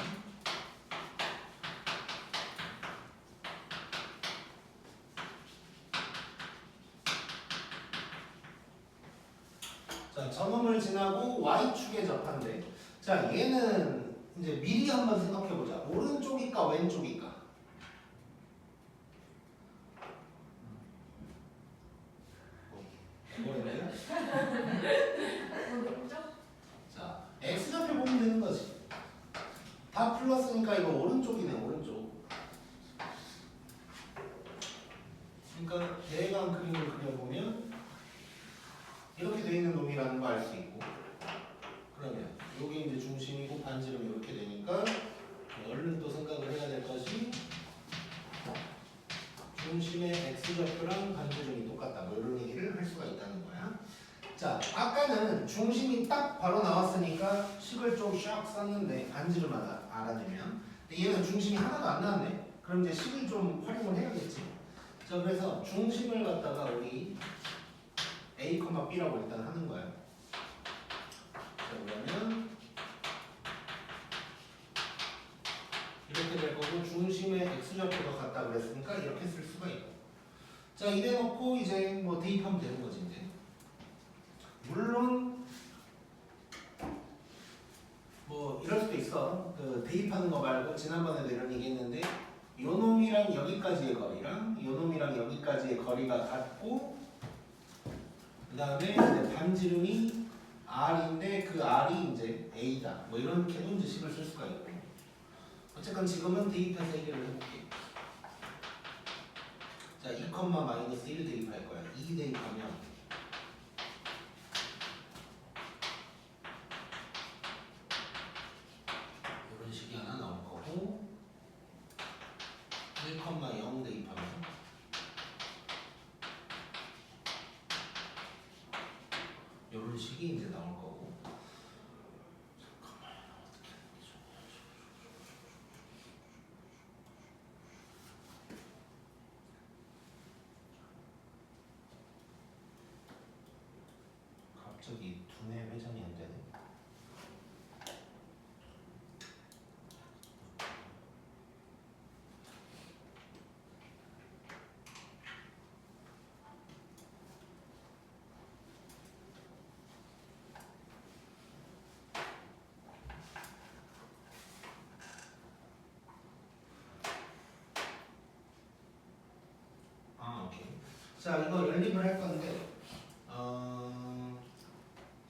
자, 저놈을 지나고 y축에 접한대. 자, 얘는 이제 미리 한번 생각해보자. 오른쪽일까 왼쪽일까? 뭐래? 오른쪽? 자, x좌표 보면 되는 거지. 다 플러스니까 이거 오른쪽이네, 오른쪽. 그러니까 대강 그림을 그려보면 이렇게 돼 있는 놈이라는 거 알 수 있고, 그러면 여기 이제 중심이고 반지름이 이렇게 되니까 얼른 또 생각을 해야 될 것이 중심의 x좌표랑 반지름이 똑같다. 뭐 이런 얘기를 할 수가 있다는 거야. 자, 아까는 중심이 딱 바로 나왔으니까 식을 좀 샥 썼는데 반지름 알아내면, 근데 얘는 중심이 하나도 안 나왔네. 그럼 이제 식을 좀 활용을 해야겠지. 자, 그래서 중심을 갖다가 우리 A, B라고 일단 하는 거야. 자, 그러면 이렇게 될 거고, 중심의 x좌표가 같다 그랬으니까 이렇게 쓸 수가 있고. 자, 이래 놓고 이제 뭐 대입하면 되는 거지 이제. 물론 뭐 이럴 수도 있어. 그 대입하는 거 말고 지난번에도 이런 얘기했는데, 요 놈이랑 여기까지의 거리랑 요 놈이랑 여기까지의 거리가 같고, 그 다음에 이제 반지름이 r인데 그 r이 이제 a다. 뭐 이렇게도 이제 식을 쓸 수가 있고. 어쨌건 지금은 대입해서 얘기를 해볼게. 자, 2,-1 대입할 거야. 2 대입하면 이런 식이 하나 나올 거고, 1,0 대입하면 이런 식이 이제 나올 거고. 갑자기 두뇌 회전이 안 되네. 오케이. 자, 이거 연립을 할 건데,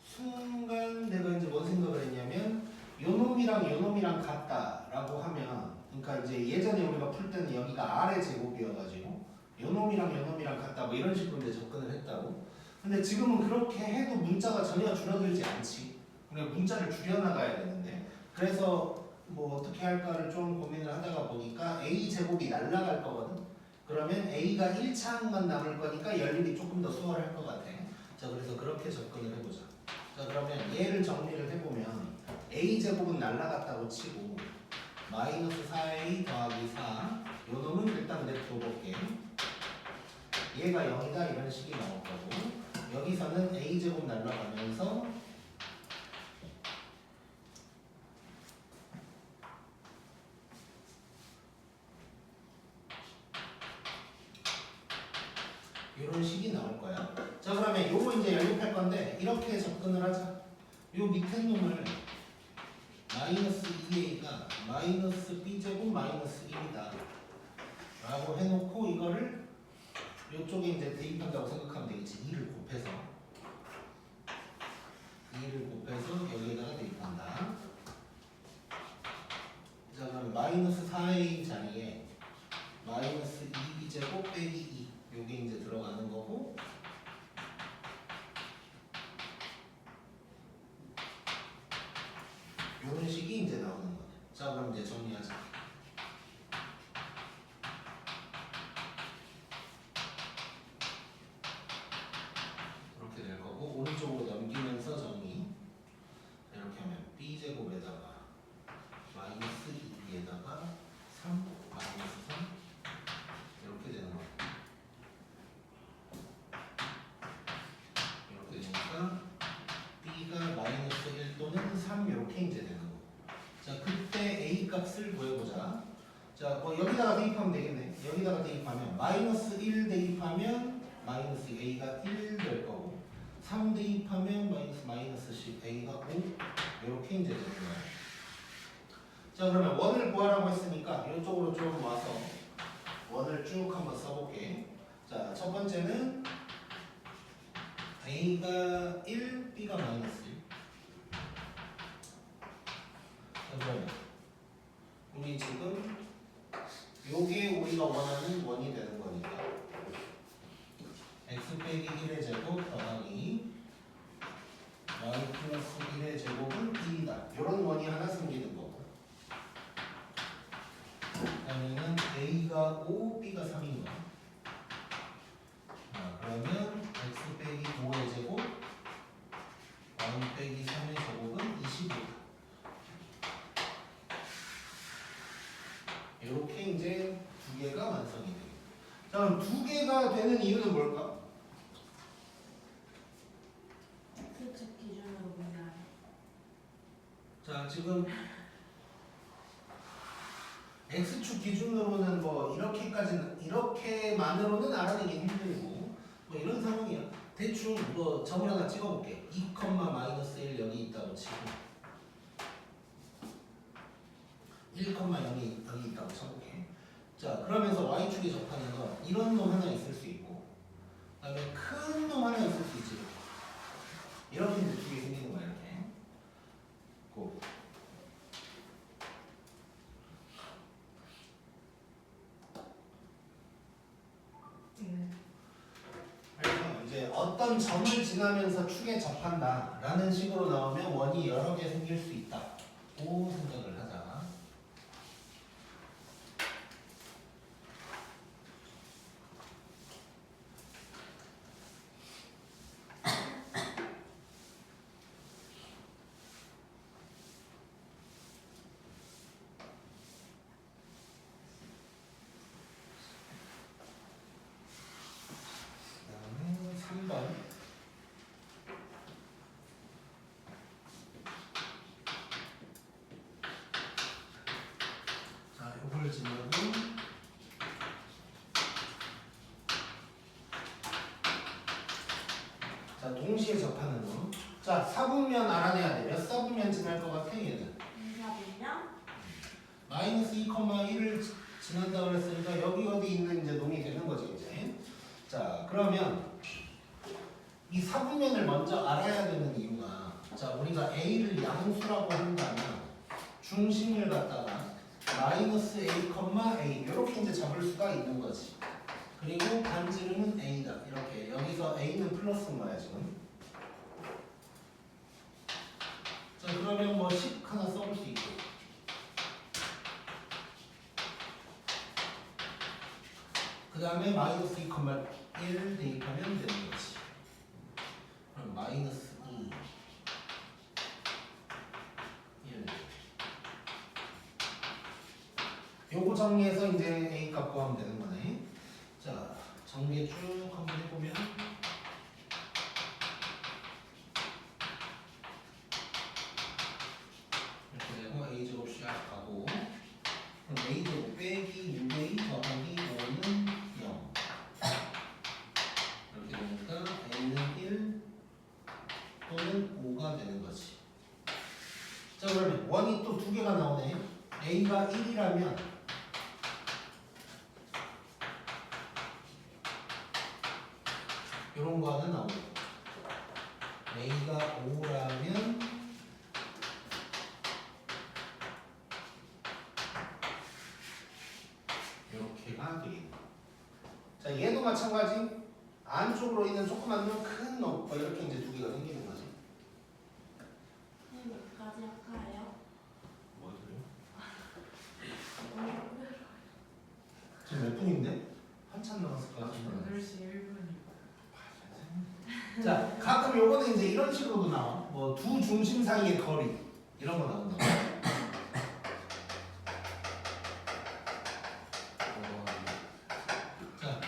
순간 내가 이제 뭔 생각을 했냐면, 요 놈이랑 같다라고 하면, 그러니까 이제 예전에 우리가 풀 때는 여기가 R의 제곱이어가지고 요 놈이랑 같다 뭐 이런 식으로 이제 접근을 했다고. 근데 지금은 그렇게 해도 문자가 전혀 줄어들지 않지. 그러니까 문자를 줄여나가야 되는데, 그래서 뭐 어떻게 할까를 좀 고민을 하다가 보니까 A 제곱이 날라갈 거거든. 그러면 A가 1차항만 남을 거니까 연립이 조금 더 수월할 것 같아. 자, 그래서 그렇게 접근을 해보자. 자, 그러면 얘를 정리를 해보면 a제곱은 날라갔다고 치고 마이너스 4a 더하기 4 요놈은 일단 냅둬볼게. 얘가 0이다 이런 식이 나올 거고 여기서는 a제곱 날라가면서 이런 식이 나올 거야. 자 그러면 요거 이제 연립할 건데 이렇게 접근을 하자. 요 밑에 놈을 마이너스 2a가 마이너스 b제곱 마이너스 1이다 라고 해놓고 이거를 요쪽에 이제 대입한다고 생각하면 되겠지. 2를 곱해서 2를 곱해서 여기에다가 대입한다. 자 그럼 마이너스 4a 자리에 마이너스 2b제곱 빼기 2 요게 이제 들어가는 거고 요런 식이 이제 나오는 거네. 자 그럼 이제 정리하자. 이렇게 될 거고 오른쪽으로 넘기면서 정리. 이렇게 하면 b제곱에다가 마이너스 2에다가 3 마이너스 3 이렇게 되는 거야. 이렇게 되니까 b가 마이너스 1 또는 3 이렇게 이제 되는 거고. 자 그때 a 값을 구해보자. 자 뭐 여기다가 대입하면 되겠네. 여기다가 대입하면 마이너스 1 대입하면 마이너스 a가 1 될 거고 3 대입하면 마이너스 10 a가 5 이렇게 이제 되는 거야. 자 그러면 원을 구하라고 했으니까 이쪽으로 좀 와서 원을 쭉 한번 써볼게. 자 첫 번째는 a가 1, b가 마이너스 1. 자 그러면 우리 지금 요게 우리가 원하는 원이 되는 거니까 x 빼기 1의 제곱 더하기 y 플러스 1의 제곱은 2이다. 요런 원이 하나 생기는 거고 그러면은 a가 5, b가 3인 거야. 그러면 x 빼기 5의 제곱 y 빼기 3의 제곱은 25다. 이렇게 이제 두 개가 완성이 됩니다. 자 그럼 두 개가 되는 이유는 뭘까? X축 기준으로 보면 자 지금 x축 기준으로는 뭐 이렇게까지는 이렇게만으로는 알아내기 힘들고 뭐 이런 상황이야. 대충 뭐 점을 하나 찍어볼게. 2, 마이너스 1 여기 있다고 치고 1,0이 여기 있다고 쳐볼게. 자 그러면서 y축에 접하는 건 이런 놈 하나 있을 수 있고 그 다음에 큰 놈 하나 있을 수 있지. 이렇게 이제 두 개 생기는 거야. 이렇게 고. 그래서 이제 어떤 점을 지나면서 축에 접한다 라는 식으로 나오면 원이 여러 개 생길 수 있다 고 생각을 하자. 그다음에 3번. 자, 요걸 지나고 자, 동시에 접하는 거. 자, 사분면 알아내야 돼. 몇 사분면 지날 것 같아, 얘는? 2사분면 마이너스 2,1을 지난다고 그랬으니까 여기 어디 있는 이제 놈이 되는 거지, 이제. 자, 그러면 이 사분면을 먼저 알아야 되는 이유가 자, 우리가 A를 양수라고 한다면 중심을 갖다가 마이너스 A, A 이렇게 이제 잡을 수가 있는 거지. 그리고 반지름은 A다. 이렇게 여기서 A는 플러스인 거야 지금. 자 그러면 뭐 10 하나 써볼 수 있고 그 다음에 마이너스 2,1 대입하면 되는 거지. 그럼 마이너스 2 요거 정리해서 이제 A 값 구하면 되는 거네. 자, 정리 쭉 한번 해보면 이렇게 되고 A 제곱 시작하고 그럼 A 제곱 빼기 6A 더하기 5는 0 이렇게 되니까 A는 1 또는 5가 되는 거지. 자, 그러면 원이 또 두 개가 나오네. A가 1이라면 이런 거 하나 나오고 A가 5라면 이렇게가 되겠네. 자, 얘도 마찬가지. 안쪽으로 있는 조그만 놈, 큰 놈, 이렇게 이제 두 개가 생기는 거지. 몇 가지 할까요? 뭐 소리야? 지금 몇 분인데? 한참 남았을 것 같은데. 8시 1분이. 자, 가끔 요거는 이제 이런 식으로도 나와. 뭐 두 중심 사이의 거리 이런 거 나온다. 자,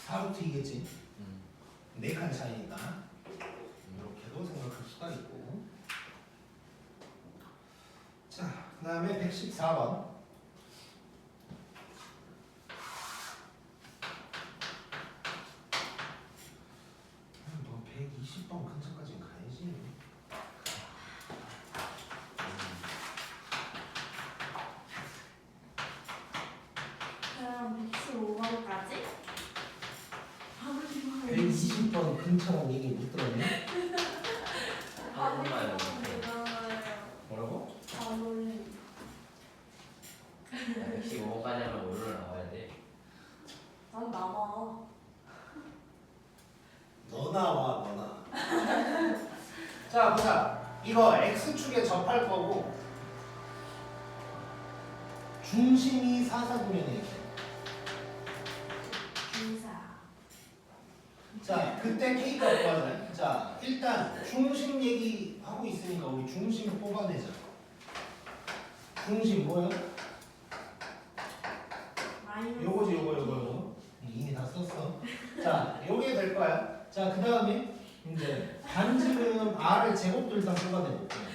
4루트이겠지. 네 칸 차이니까 이렇게도 생각할 수가 있고. 자, 그다음에 114번. 너 120번 근처까지 가야지. 그럼 115번까지? 120번 근처란 얘기 못 들었네? 아, 몰라요. 뭐라고? 안 올림. 115번까지 하면 오류를 나와야 돼. 난 나와. 너 나와, 너나. 자, 보자. 이거 X축에 접할 거고 중심이 사사구면에 이렇게. 기사. 자, 그때 K가 구하자. 자, 일단 중심 얘기하고 있으니까 우리 중심 뽑아내자. 중심 뭐야? 마이너스. 요거. 이미 다 썼어. 자, 요게 될 거야. 자, 그 다음에 이제 반지름 R의 제곱도 일단 뽑아내볼게요.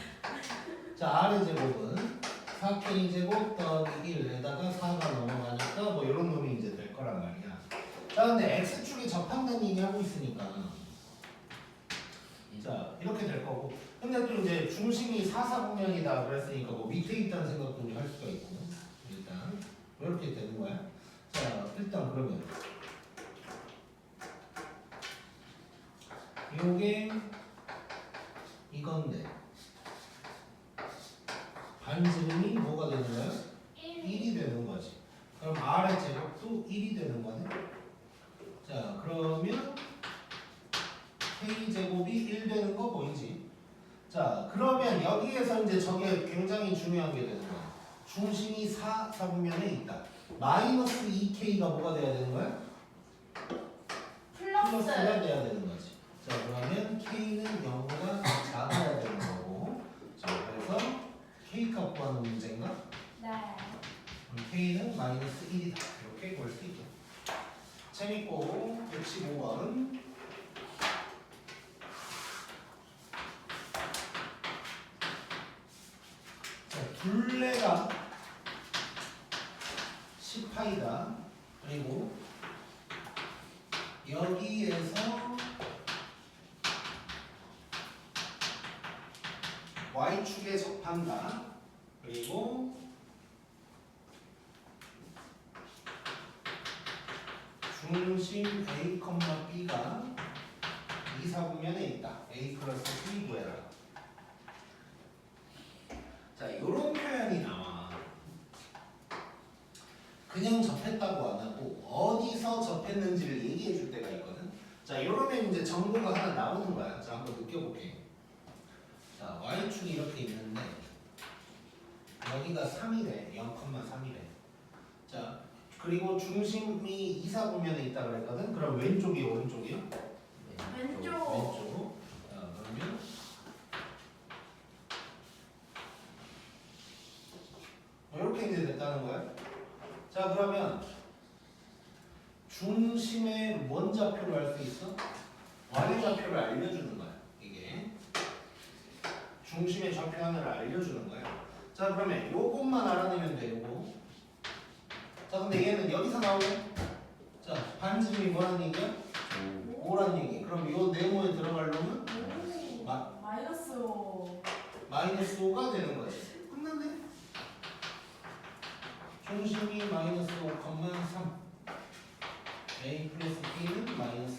자, R의 제곱은 4K 제곱 더하기 1에다가 4가 넘어가니까 뭐 이런 놈이 이제 될 거란 말이야. 자, 근데 X축이 접한다는 얘기 하고 있으니까 자, 이렇게 될 거고. 근데 또 이제 중심이 사사분면이다 그랬으니까 뭐 밑에 있다는 생각도 우리 할 수가 있고. 일단 이렇게 되는 거야. 자, 일단 그러면 요게 이건데 반지름이 뭐가 되는 거야? 1이 되는 거지. 그럼 R의 제곱도 1이 되는 거네. 자, 그러면 K제곱이 1 되는 거 보이지? 자, 그러면 여기에서 이제 저게 굉장히 중요한 게 되는 거야. 중심이 4분면에 있다. 마이너스 2K가 뭐가 돼야 되는 거야? 플러스가 돼야 되는 거지. 자, 그러면 K는 0보다 작아야 되는 거고. 자, 그래서 K 값 구하는 문제인가? 네. 그럼 K는 마이너스 1이다. 이렇게 볼 수 있죠. 재밌고 115번. 자, 둘레가 10파이다. 그리고 여기에서 Y축에 접한다. 그리고 중심 A, B가 이사분면에 있다. A 플러스 B 구해라. 자, 이런 표현이 나와. 그냥 접했다고 안 하고 어디서 접했는지를 얘기해 줄 때가 있거든. 자, 이러면 이제 정보가 하나 나오는 거야. 자, 한번 느껴볼게. 자, Y축이 이렇게 있는데 여기가 3이래. 0,3이래. 자, 그리고 중심이 이사분면에 있다 그랬거든. 그럼 왼쪽이 오른쪽이요? 왼쪽. 왼쪽. 자, 그러면 자 그러면 중심의 뭔 좌표를 알 수 있어? y 좌표를 알려주는 거야. 이게 중심의 좌표 하나를 알려주는 거야. 자 그러면 요것만 알아내면 돼. 요거. 자 근데 얘는 여기서 나오네. 자 반지름이 뭐라는 얘기야? 5란 얘기. 그럼 요 네모에 들어가려면 오. 마이너스 5. 마이너스 5가 되는 거지. 끝났네. 중심이 마이너스 5,3. A 플러스 B는 마이너스 2.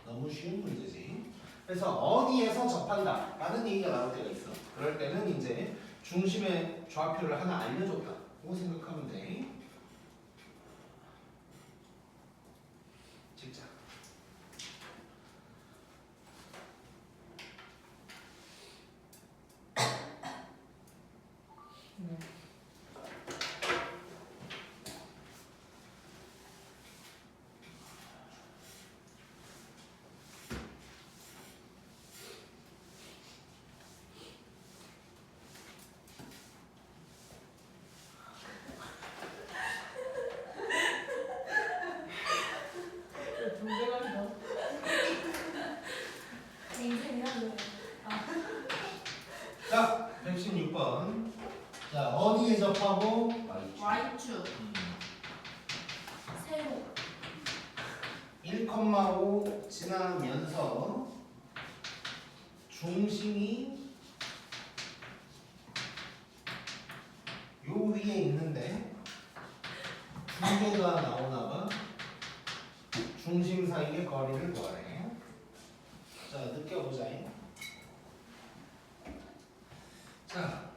너무 쉬운 문제지. 그래서 어디에서 접한다 라는 얘기가 나올 때가 있어. 그럴 때는 이제 중심의 좌표를 하나 알려줬다. 그거 생각하면 돼. 찍자. 분배가리다. 인생이라는. 자, 116번. 자, 어디에 접하고? Y축. 세로. 1,5 지나면서 중심이 요 위에 있는데 두 개가 나오나 봐. 중심 사이의 거리를 구하래. 자, 느껴보자. 자,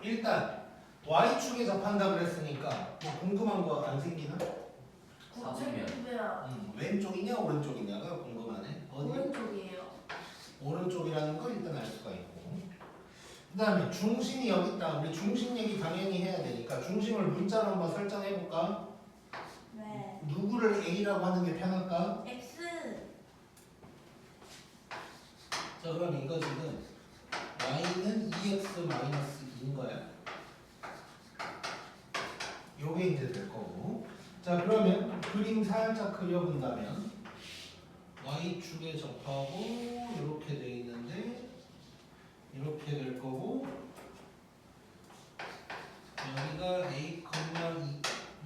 일단 Y축에 접한다 그랬으니까 뭐 궁금한 거 안 생기나? 구체분배야. 왼쪽이냐 오른쪽이냐가 궁금하네. 어디? 오른쪽이에요. 오른쪽이라는 걸 일단 알 수가 있고. 그 다음에 중심이 여기 있다. 우리 중심 얘기 당연히 해야 되니까 중심을 문자로 한번 설정해 볼까? 네. 누구를 A라고 하는 게 편할까? X. 자 그럼 이거 지금 Y는 2x-2인 거야. 요게 이제 될 거고. 자 그러면 그림 살짝 그려본다면 Y축에 접하고 이렇게 돼 있는데 이렇게 될 거고 여기가 A, 2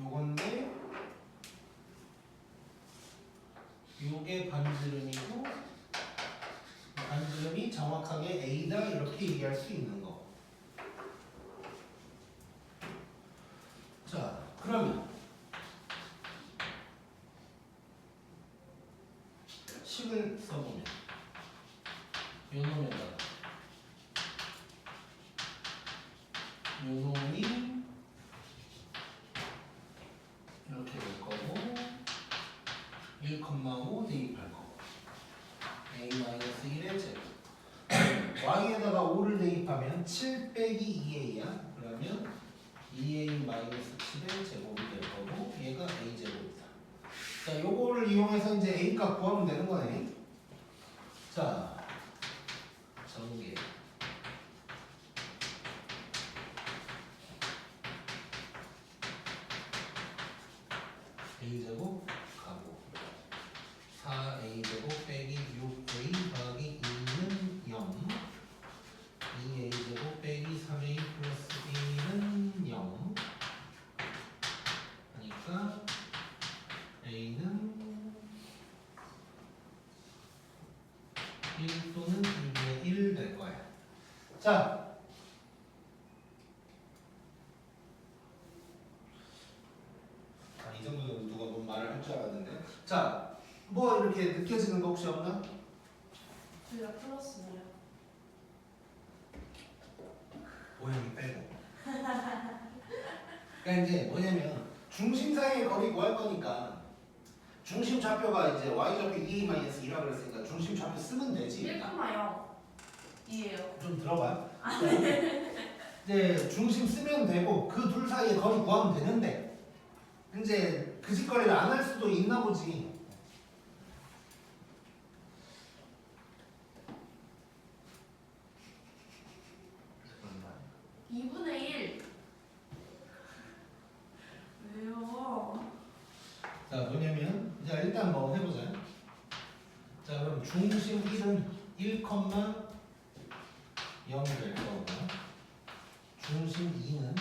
요건데 요게 반지름이고 반지름이 정확하게 A다 이렇게 얘기할 수 있는 거. 자 그러면 식을 써보면 요 놈에다가 요 놈이 이렇게 될 거고 1,5 대입할 거고 A-1의 제곱 Y에다가 5를 대입하면 7 빼기 2A야. 그러면 2A-7의 제곱이 될 거고 얘가 A 제곱이다. 자 요거를 이용해서 이제 A 값 구하면 되는 거네. 자 전개 A제곱 가고 4A제곱 빼기 6A 더하기 2는 0 2A제곱 빼기 3A 플러스 A는 0 하니까 A는 1 또는 1분의 1 될 거야. 자 이 정도는 누가 뭔 말을 할 줄 알았는데. 자, 뭐 이렇게 느껴지는 거 혹시 없나? 저희가 플러스네요. 모양이 빼고. 그러니까 이제 뭐냐면 중심 사이의 거리 구할 거니까 중심 좌표가 이제 y 좌표 2a-2라 그랬으니까 중심 좌표 쓰면 되지. 1,0 이에요. 좀 들어봐. 이제 중심 쓰면 되고 그 둘 사이의 거리 구하면 되는데 이제 그 짓거리를 안 할 수도 있나 보지. 잠깐만. 2분의 1. 중심 1은 1,0될 거고 중심 2는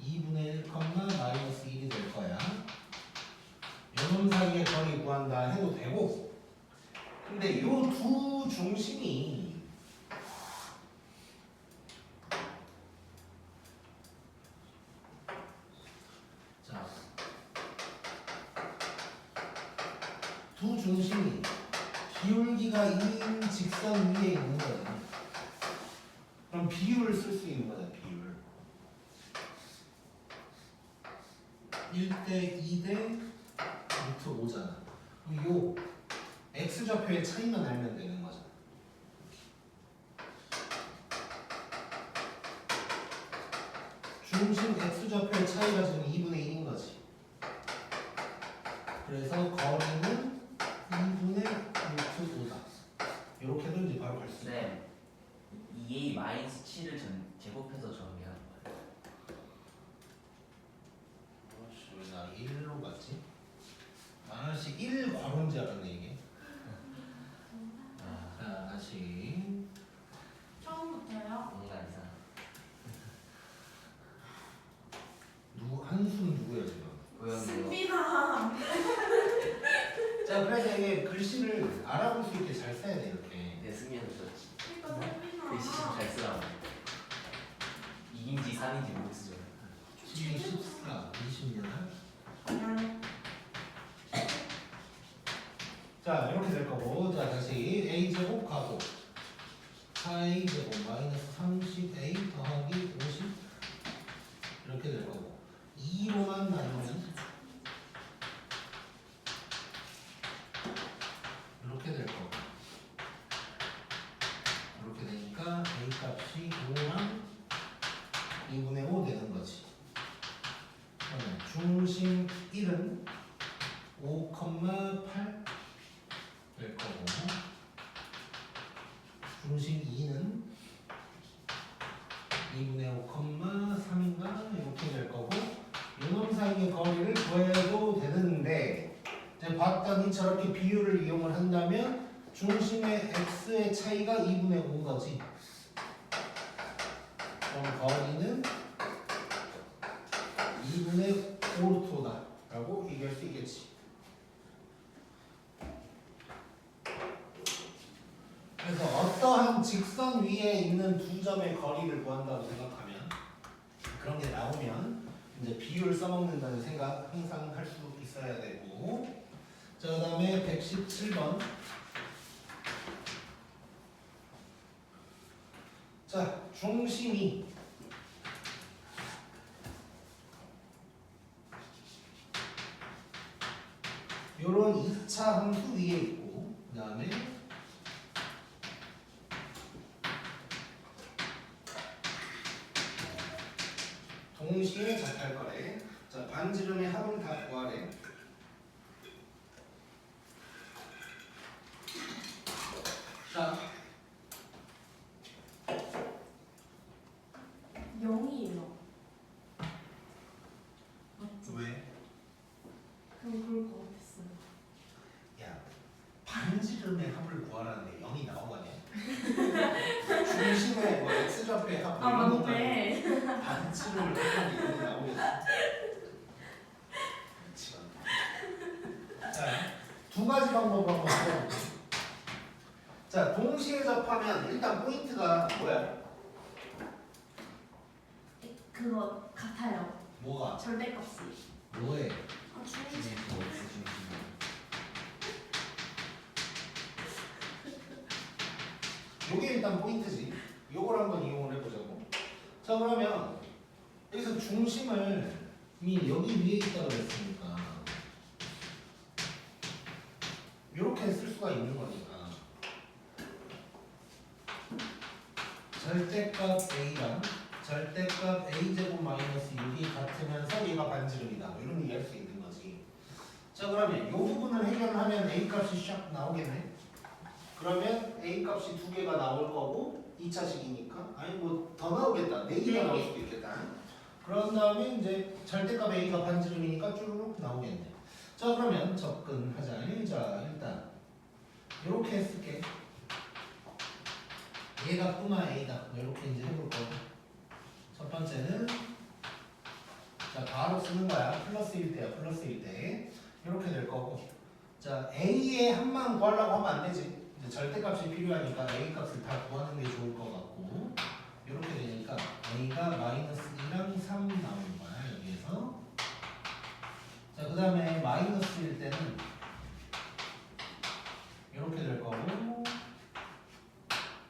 2분의 1, 마이너스 1이 될 거야. 요놈 사이의 거리 구한다 해도 되고 근데 요 두 중심이 자, 두 중심이 기울기가 2인 직선 위에 있는 거야. 그럼 비율을 쓸 수 있는 거야. 비율 1대 2대 루트 5잖아. 요 x좌표의 차이만 알면 되는 거잖아. 중심 x좌표의 차이가 지금 2분의 1인 거지. 그래서 거리는 2분의 루트 5다. 이렇게도 이제 바로 갈 수 있다. 네. 2a 마이너스 7을 제곱해서 정리하는 거예요. 왜 나 1로 갔지? 아씨 1 괄호인 줄 알았네 이게. 자 다시 처음부터요? 뭔가 이상. 누구 한숨 누구야 지금? 고양이요. 승빈아. 자 그래서 이게 글씨를 알아볼 수 있게 잘 써야 돼 이렇게. 내 승리는 좋지. 이거 승빈아. 글씨 잘 쓰라고. 2인지 3인지 못 쓰죠. 12, 14, 20년. 미안해. 자 이렇게 될 거고 자 다시 a제곱 가고 4a제곱 마이너스 30a 더하기 50 이렇게 될 거고 2로만 나누면 이렇게 될 거고 이렇게 되니까 a 값이 5랑 2분의 5 되는 거지. 그러면 중심 1은 5,8 될 거고 중심 2는 2분의 5,3인가 이렇게 될 거고 이놈 사이의 거리를 구해도 되는데 이제 봤더니 저렇게 비율을 이용을 한다면 중심의 x의 차이가 2분의 5인 거지. 그럼 거리는 2분의 5루트다 라고 얘기할 수 있겠지. 그래서 어떠한 직선 위에 있는 두 점의 거리를 구한다고 생각하면 그런 게 나오면 이제 비율을 써먹는다는 생각 항상 할 수 있어야 되고 자 그 다음에 117번 자 중심이 요런 2차 함수 위에 있고 그 다음에 동시에 작할 거래. 자 반지름의 합은 다 구하래. 자 0이에요. 맞지? 왜? 그럼 그럴 것 같았어요. 야 반지름의 합을 구하라는데 0이 나오거냐? 중심의 뭐 x좌표의 합 아 이런 것도 맞네. 아니고 반지름을 구하는데 0이 나오겠어. 자두 가지 방법을 한번 써볼게요. 자 동시에 접하면 일단 포인트가 뭐야? 그거 같아요. 뭐가? 절대값이. 뭐해? 아 중심. 중심 x 중심. 요게 일단 포인트지. 요걸 한번 이용을 해보자고. 자 그러면 여기서 중심을 이미 여기 위에 있다고 했으니까 요렇게 쓸 수가 있는 거니까 절대값 a랑 절대값 a제곱 마이너스 6이 같으면서 얘가 반지름이다 뭐 이런 얘기 할 수 있는 거지. 자 그러면 이 부분을 해결하면 a 값이 샥 나오겠네. 그러면 a 값이 두 개가 나올 거고 2차식이니까 아니 뭐 더 나오겠다 4개가 나올 수도 있겠다. 그런 다음에 이제 절대값 a가 반지름이니까 쭈루룩 나오겠네. 자 그러면 접근하자. 자 일단 이렇게 했을게. 얘가 꼬마 A다. 뭐 이렇게 이제 해볼 거고. 첫 번째는 자 바로 쓰는 거야. 플러스 1대야. 플러스 1대. 이렇게 될 거고. 자 A의 합만 구하려고 하면 안 되지. 이제 절대값이 필요하니까 A 값을 다 구하는 게 좋을 것 같고. 이렇게 되니까 A가 마이너스 2랑 3 나오는 거야. 여기에서. 자 그 다음에 마이너스일 때는 이렇게 될 거고.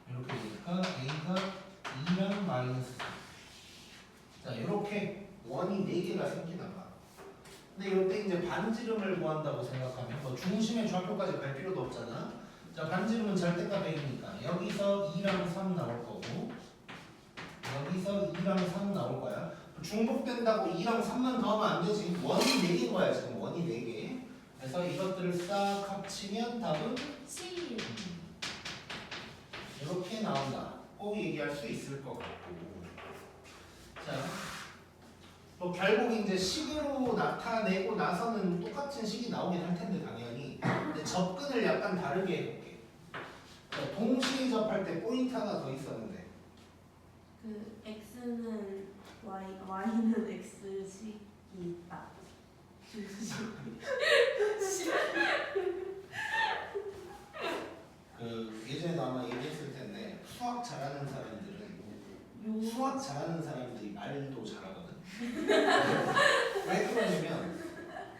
이렇게 되니까 A가 2랑 마이너스 3. 자 이렇게 원이 4개가 생기나 봐. 근데 이때 이제 반지름을 구한다고 생각하면 뭐 중심의 좌표까지 갈 필요도 없잖아. 자 반지름은 절대값 A니까 여기서 2랑 3 나올 거고 여기서 2랑 3 나올 거야. 중복된다고 2랑 3만 더하면 안 되지. 원이 4개인 거야 지금. 원이 4개. 그래서 이것들을 싹 합치면 답은 7. 이렇게 나온다. 꼭 얘기할 수 있을 것 같고. 자, 또 결국 이제 식으로 나타내고 나서는 똑같은 식이 나오긴 할 텐데 당연히. 근데 접근을 약간 다르게 해볼게. 자, 동시에 접할 때 포인트 하나 더 있었는데. 그 x는 y는 x식이 있다. 그 예전에도 아마 얘기했을 텐데 수학 잘하는 사람들은 수학 잘하는 사람들이 말도 잘하거든. 왜 그러냐면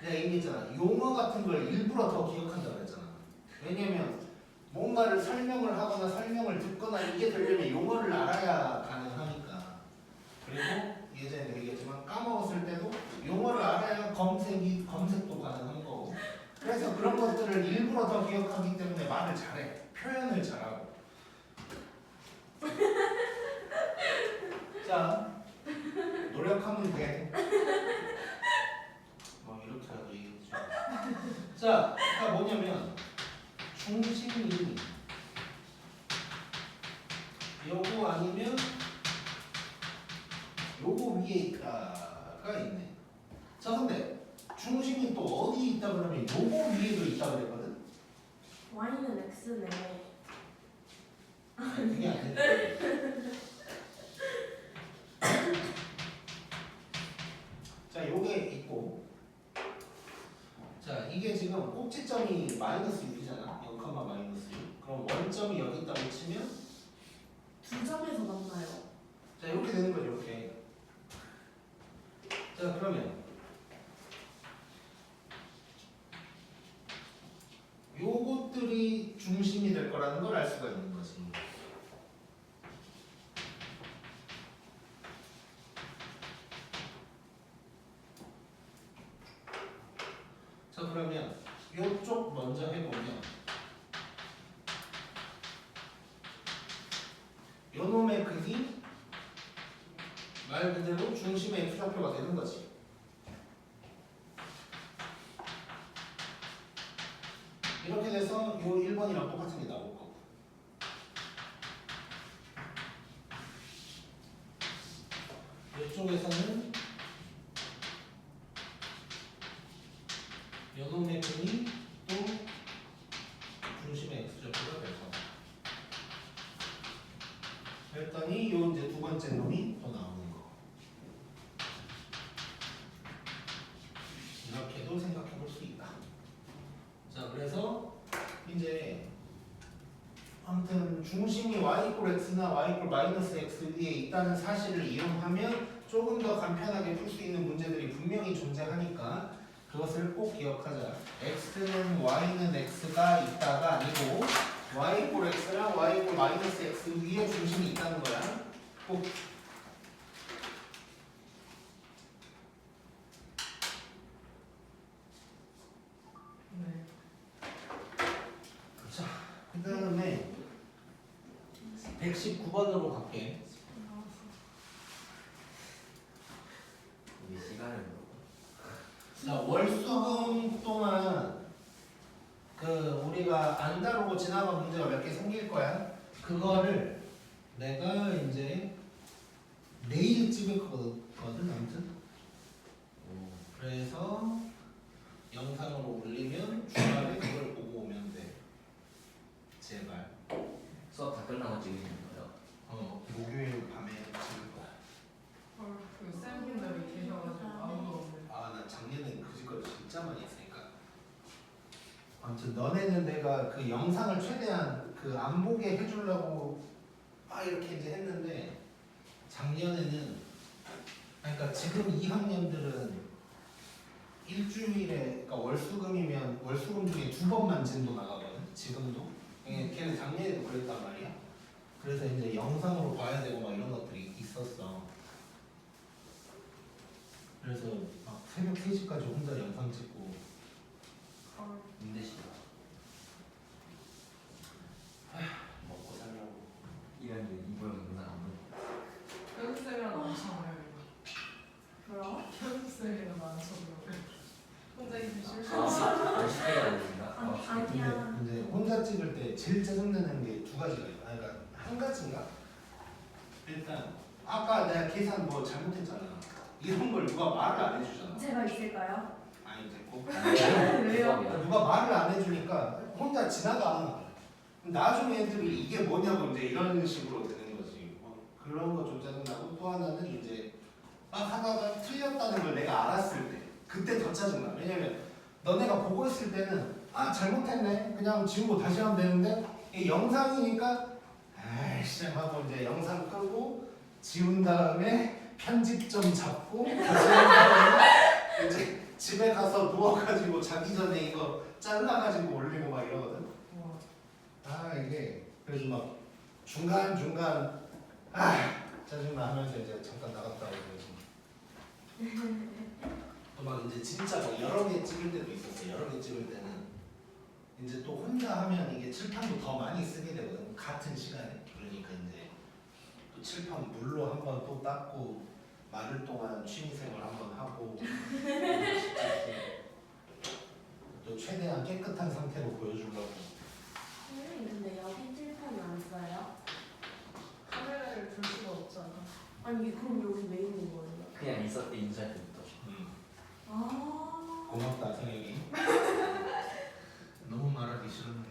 내가 얘기했잖아. 용어 같은 걸 일부러 더 기억한다고 그랬잖아. 왜냐면 뭔가를 설명을 하거나 설명을 듣거나 이게 되려면 용어를 알아야 가능하니까. 그리고 예전에 내가 얘기했지만 까먹었을 때도 용어를 알아야 검색도 가능한 거고. 그래서 그런 것들을 일부러 더 기억하기 때문에 말을 잘해. 표현을 잘하고. 자, 노력하면 돼. 뭐 이렇게라도 얘기해줘. 자, 그러니까 뭐냐면 중심이 요거 아니면 요거 위에 있다가 있네. 자, 근데 중심이 또 어디 있다 그러면 요거 위에도 있다 그랬거든. y는 x네. 아니, 그게 아니야. 자, 요게 있고. 자, 이게 지금 꼭지점이 마이너스 6이잖아. 0, 마이너스 6. 그럼 원점이 여기 있다고 치면 두 점에서 만나요. 자, 이렇게 되는 거죠. 이렇게. 자, 그러면 요것들이 중심이 될 거라는 걸 알 수가 있는 거지. 자, 그러면 요쪽 먼저 해보면 요놈의 크기 말 그대로 중심의 X좌표가 되는 거지. 이렇게 돼서 요 1번이랑 똑같은 게 나올 거고. 이쪽에서는 요놈의 끈이 또 중심의 X좌표가 될 거다. 그랬더니 요 이제 두 번째 놈이 또 나오는 거. 이렇게도 생각해 볼 수 있다. 자, 그래서 이제 아무튼 중심이 y = x나 y = -x 위에 있다는 사실을 이용하면 조금 더 간편하게 풀 수 있는 문제들이 분명히 존재하니까 그것을 꼭 기억하자. x는 y는 x가 있다가 아니고 y = x랑 y = -x 위에 중심이 있다는 거야. 꼭. 네. 자, 그 다음에 119번으로 갈게. 우리 시간을 물어봐. 자, 월수금 동안 그 우리가 안 다루고 지나간 문제가 몇 개 생길 거야. 그거를 내가 이제 내일 찍을 거거든. 아무튼 그래서 영상으로 올리면 주말에 그걸 보고 오면 돼. 제발. 수업 다 끝나고 찍으시는 거예요? 목요일 밤에 찍을 거야. 그 쌤분들이 계셔가지고 아무도 없는. 나 작년에 그짓거리 진짜 많이 했으니까. 아무튼 너네는 내가 그 영상을 최대한 그 안 보게 해주려고 막 이렇게 이제 했는데 작년에는 그러니까 지금 2학년들은 일주일에 그러니까 월수금이면 월수금 중에 2번만 진도 나가거든. 지금도. 걔는 작년에도 그랬단 말이야. 그래서 이제 영상으로 봐야 되고 막 이런 것들이 있었어. 그래서 막 새벽 3시까지 혼자 영상 찍고. 힘드시다. 먹고 살려고 이랬는데 이보영 영상 안 보고. 연습생이랑 많잖아요. 그럼? 연습생이랑 많잖아요. 혼자 있기 싫어. 열심히 해야 되니까. 아니야. 근데 이제 혼자 찍을 때 제일 짜증나는 게 2가지가 있어. 그러니까 한 가지인가? 일단 아까 내가 계산 뭐 잘못했잖아. 이런 걸 누가 말을 안 해주잖아. 제가 있을까요? 아니 됐고. 왜요? 누가 말을 안 해주니까 혼자 지나가. 나중에 애들이 이게 뭐냐고 이제 이런 식으로 되는 거지. 그런 거 좀 짜증나고 또 하나는 이제 막 하다가 틀렸다는 걸 내가 알았을 때 그때 더 짜증나. 왜냐면 너네가 보고 있을 때는 잘못했네 그냥 지우고 다시 하면 되는데 이 영상이니까 아이씨 하고 이제 영상 끄고 지운 다음에 편집점 잡고 다시 한 다음에 이제 집에 가서 누워가지고 자기 전에 이거 잘라가지고 올리고 막 이러거든. 이게 그래서 막 중간중간 짜증나 하면서 이제 잠깐 나갔다 오고 또 막 이제 진짜 뭐 여러 개 찍을 때도 있었어. 여러 개 찍을 때는 이제 또 혼자 하면 이게 칠판도 더 많이 쓰게 되거든. 같은 시간에. 그러니까 이제 또 칠판 물로 한번 또 닦고 마를 동안 취미생활 한번 하고 또 최대한 깨끗한 상태로 보여주려고. 근데 여기 칠판이 안 써요? 카메라를 둘 수가 없잖아. 아니 그럼 여기 왜 있는 거예요? 그냥 있을 때 인사할 때부터. 고맙다 성혁이. 너무 말하기 싫었는데.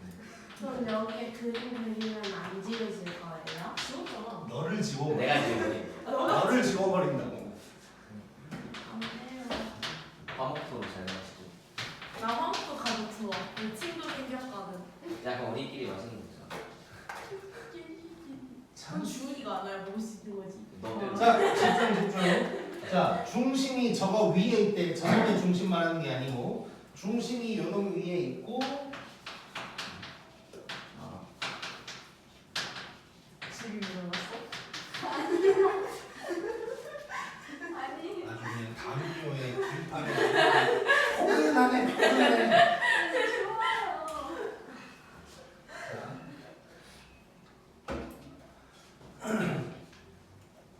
그럼 여기에 그림 그리면 안 지워질 거예요? 지웠잖아. 너를 지워버려. 내가 지금 너를 지워버린다고. 안 돼요. 화목토로 잘 마시고. 나 화목도 가족 좋아. 내 친구 생겼거든. 약간 우리끼리 마시는 거죠. 전 주은이가 알아야 먹을 수 있는 거지. 너 자 집중. 자 중심이 저거 위에 있대. 저놈의 중심 말하는 게 아니고 중심이 요놈 위에 있고 지금 일어났어? 아니. 아주 그냥 담요에 길판에 포근하네 포근해.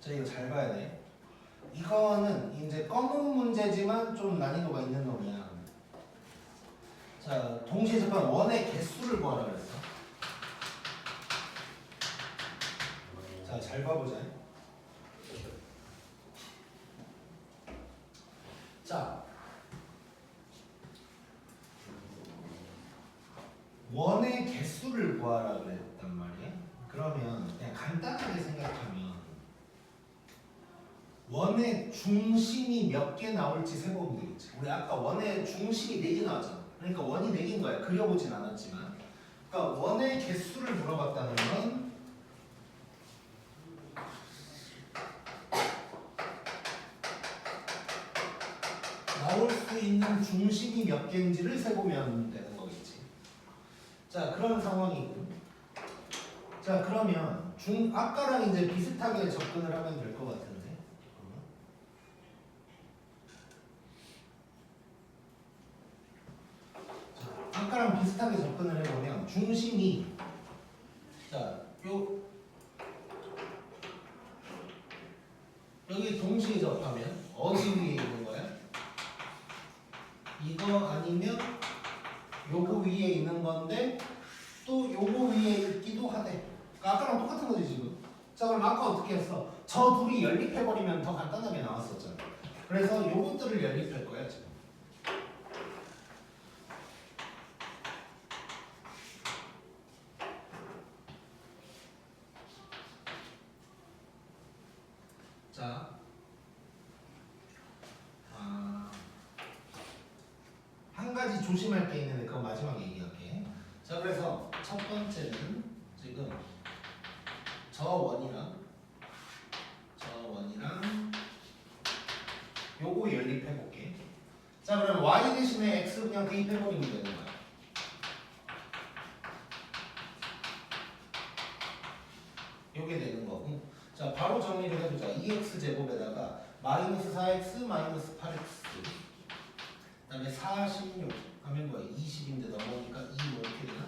자 이거 잘 봐야 돼. 이거는 이제 검은 문제지만 좀 난이도가 있는 놈이야. 자 동시에 재판 원의 개수를 구하라 그랬어. 자 잘 봐보자. 자 원의 개수를 구하라 그랬단 말이야. 그러면 그냥 간단하게 생각하면 원의 중심이 몇 개 나올지 세보면 되겠지. 우리 아까 원의 중심이 4개 나왔잖아. 그러니까 원이 4개인 거야. 그려보진 않았지만. 그러니까 원의 개수를 물어봤다는 건 나올 수 있는 중심이 몇 개인지를 세보면 되는 거겠지. 자, 그런 상황이고. 자, 그러면 아까랑 이제 비슷하게 접근을 하면 될 것 같은데. 자, 아까랑 비슷하게 접근을 해보면 중심이 자, 여기 동시에 접하면 어디 위에 있는 거야? 이거 아니면 요거 위에 있는 건데 또 요거 위에 있기도 하대. 그러니까 아까랑 똑같은 거지 지금. 자 그럼 아까 어떻게 했어? 저 둘이 연립해버리면 더 간단하게 나왔었잖아. 그래서 요것들을 연립할 거야 지금. 자, 한 가지 조심할 게 있는데 그건 마지막에 얘기할게. 자, 그래서 첫 번째는 지금 저 원이랑 요거 연립해 볼게. 자, 그럼 y 대신에 x 그냥 대입해 버리면 되는 거야. 요게 되는 거고. 자, 바로 정리를 해보자. 2x 제곱에다가 마이너스 4x 마이너스 8x 그다음에 46 하면 뭐야? 20인데 넘어오니까 2 뭐 이렇게 되나?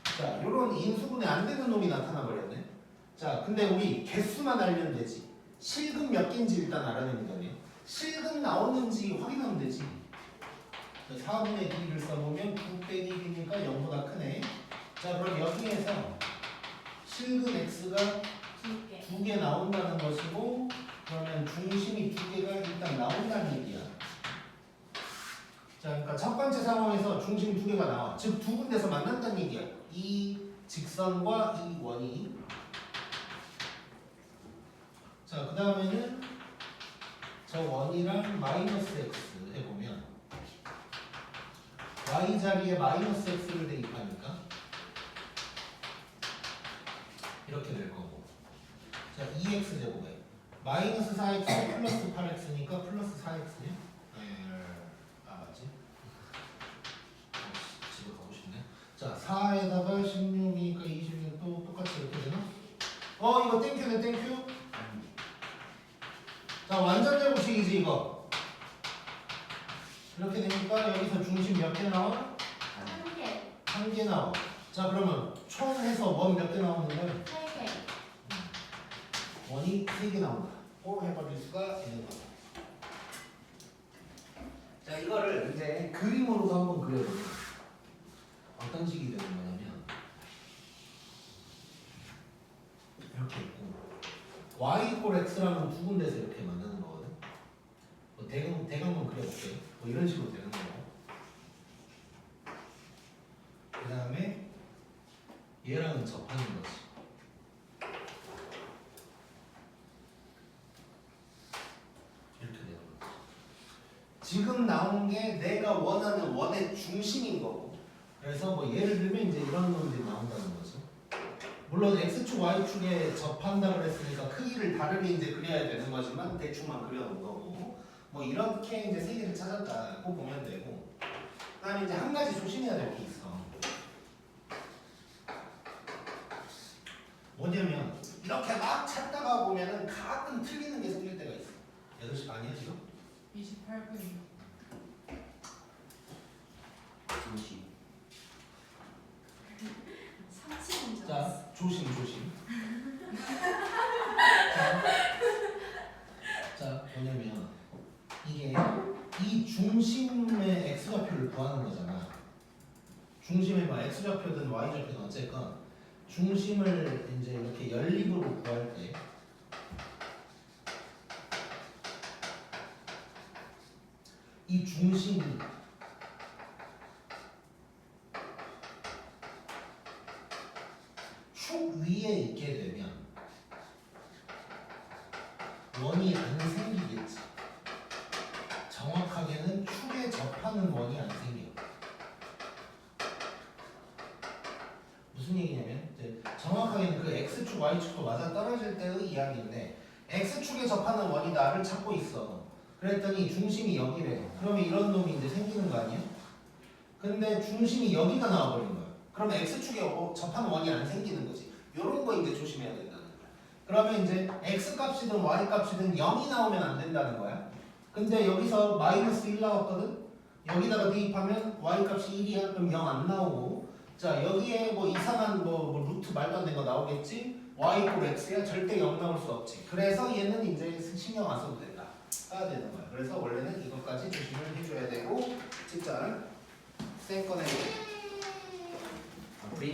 자, 요런 인수분해 안 되는 놈이 나타나 버렸네. 자, 근데 우리 개수만 알면 되지. 실근 몇 개인지 일단 알아내는 거네요. 실근 나오는지 확인하면 되지. 4분의 2를 써보면 9 빼기 1이니까 0보다 크네. 자, 그럼 여기에서 실근 x가 2개. 2개 나온다는 것이고, 그러면 중심이 2개가 일단 나온다는 얘기야. 자, 그러니까 첫 번째 상황에서 중심 2개가 나와. 즉, 두 군데서 만난다는 얘기야. 이 직선과 이 원이. 자, 그 다음에는 저 원이랑 마이너스 x 해보면 y 자리에 마이너스 x를 대입하니까 이렇게 될 거고. 자, 2x 제곱에 마이너스 4x 플러스 8x니까 플러스 4x네. 맞지? 집에 가고 싶네. 자, 4에다가 16이니까 20이면 또 똑같이 이렇게 되나? 이거 땡큐네, 땡큐. 자, 완전 제곱식이지 이거. 이렇게 되니까 여기서 중심 몇 개 나와? 1개. 1개 나와. 자, 그러면 총 해서 원 몇 개 나오는 거야? 3개. 원이 3개 나온다. 꼭 해버릴 수가 있는 거야. 자, 이거를 이제 그림으로도 한번 그려보면 어떤 식이 되는 거냐면 이렇게 있고 y 이퀄 x라는 두 군데서 이렇게 만나는 거거든. 뭐 대강 한번 그려볼게. 뭐 이런 식으로 되는 거고. 그 다음에 얘랑은 접하는 거지. 이렇게 되는 거지. 지금 나온 게 내가 원하는 원의 중심인 거고. 그래서 뭐 예를 들면 이제 이런 놈들이 나온다는 거죠. 물론 x축, y축에 접한다 그랬으니까 크기를 다르게 이제 그려야 되는 거지만 대충만 그려놓은 거고. 뭐 이렇게 이제 세 개를 찾았다고 보면 되고. 그다음에 이제 한 가지 조심해야 될 게 있어. 뭐냐면 이렇게 막 찾다가 보면은 가끔 틀리는 게 생길 때가 있어. 8시 반이야 지금? 28분이요. 조심. 30인 줄 알았어. 자, 조심. 자, 뭐냐면 이게 이 중심의 x좌표를 구하는 거잖아. 중심의 뭐 x좌표든 y좌표든 어쨌건 중심을 이제 이렇게 연립으로 구할 때 이 중심이 축 위에 있게 되면 원이 안 생기겠지. 정확하게는 축에 접하는 원이 안 생겨. 무슨 얘기냐면 이제 정확하게는 그 x축, y축도 맞아 떨어질 때의 이야기인데 x축에 접하는 원이 나를 찾고 있어. 그랬더니 중심이 여기래. 그러면 이런 놈이 이제 생기는 거 아니야? 근데 중심이 여기가 나와버린 거야. 그러면 x축에 접하는 원이 안 생기는 거지. 요런 거 이제 조심해야 된다는 거야. 그러면 이제 x 값이든 y 값이든 0이 나오면 안 된다는 거야. 근데 여기서 마이너스 1 나왔거든? 여기다가 대입하면 y 값이 1이야. 그럼 0 안 나오고. 자, 여기에 뭐 이상한 뭐 루트 말도 안 되는 거 나오겠지? y 이퀄 x야. 절대 0 나올 수 없지. 그래서 얘는 이제 신경 안 써도 된다. 써야 되는 거야. 그래서 원래는 이것까지 조심을 해줘야 되고, 진짜 쌩 꺼내고. 우리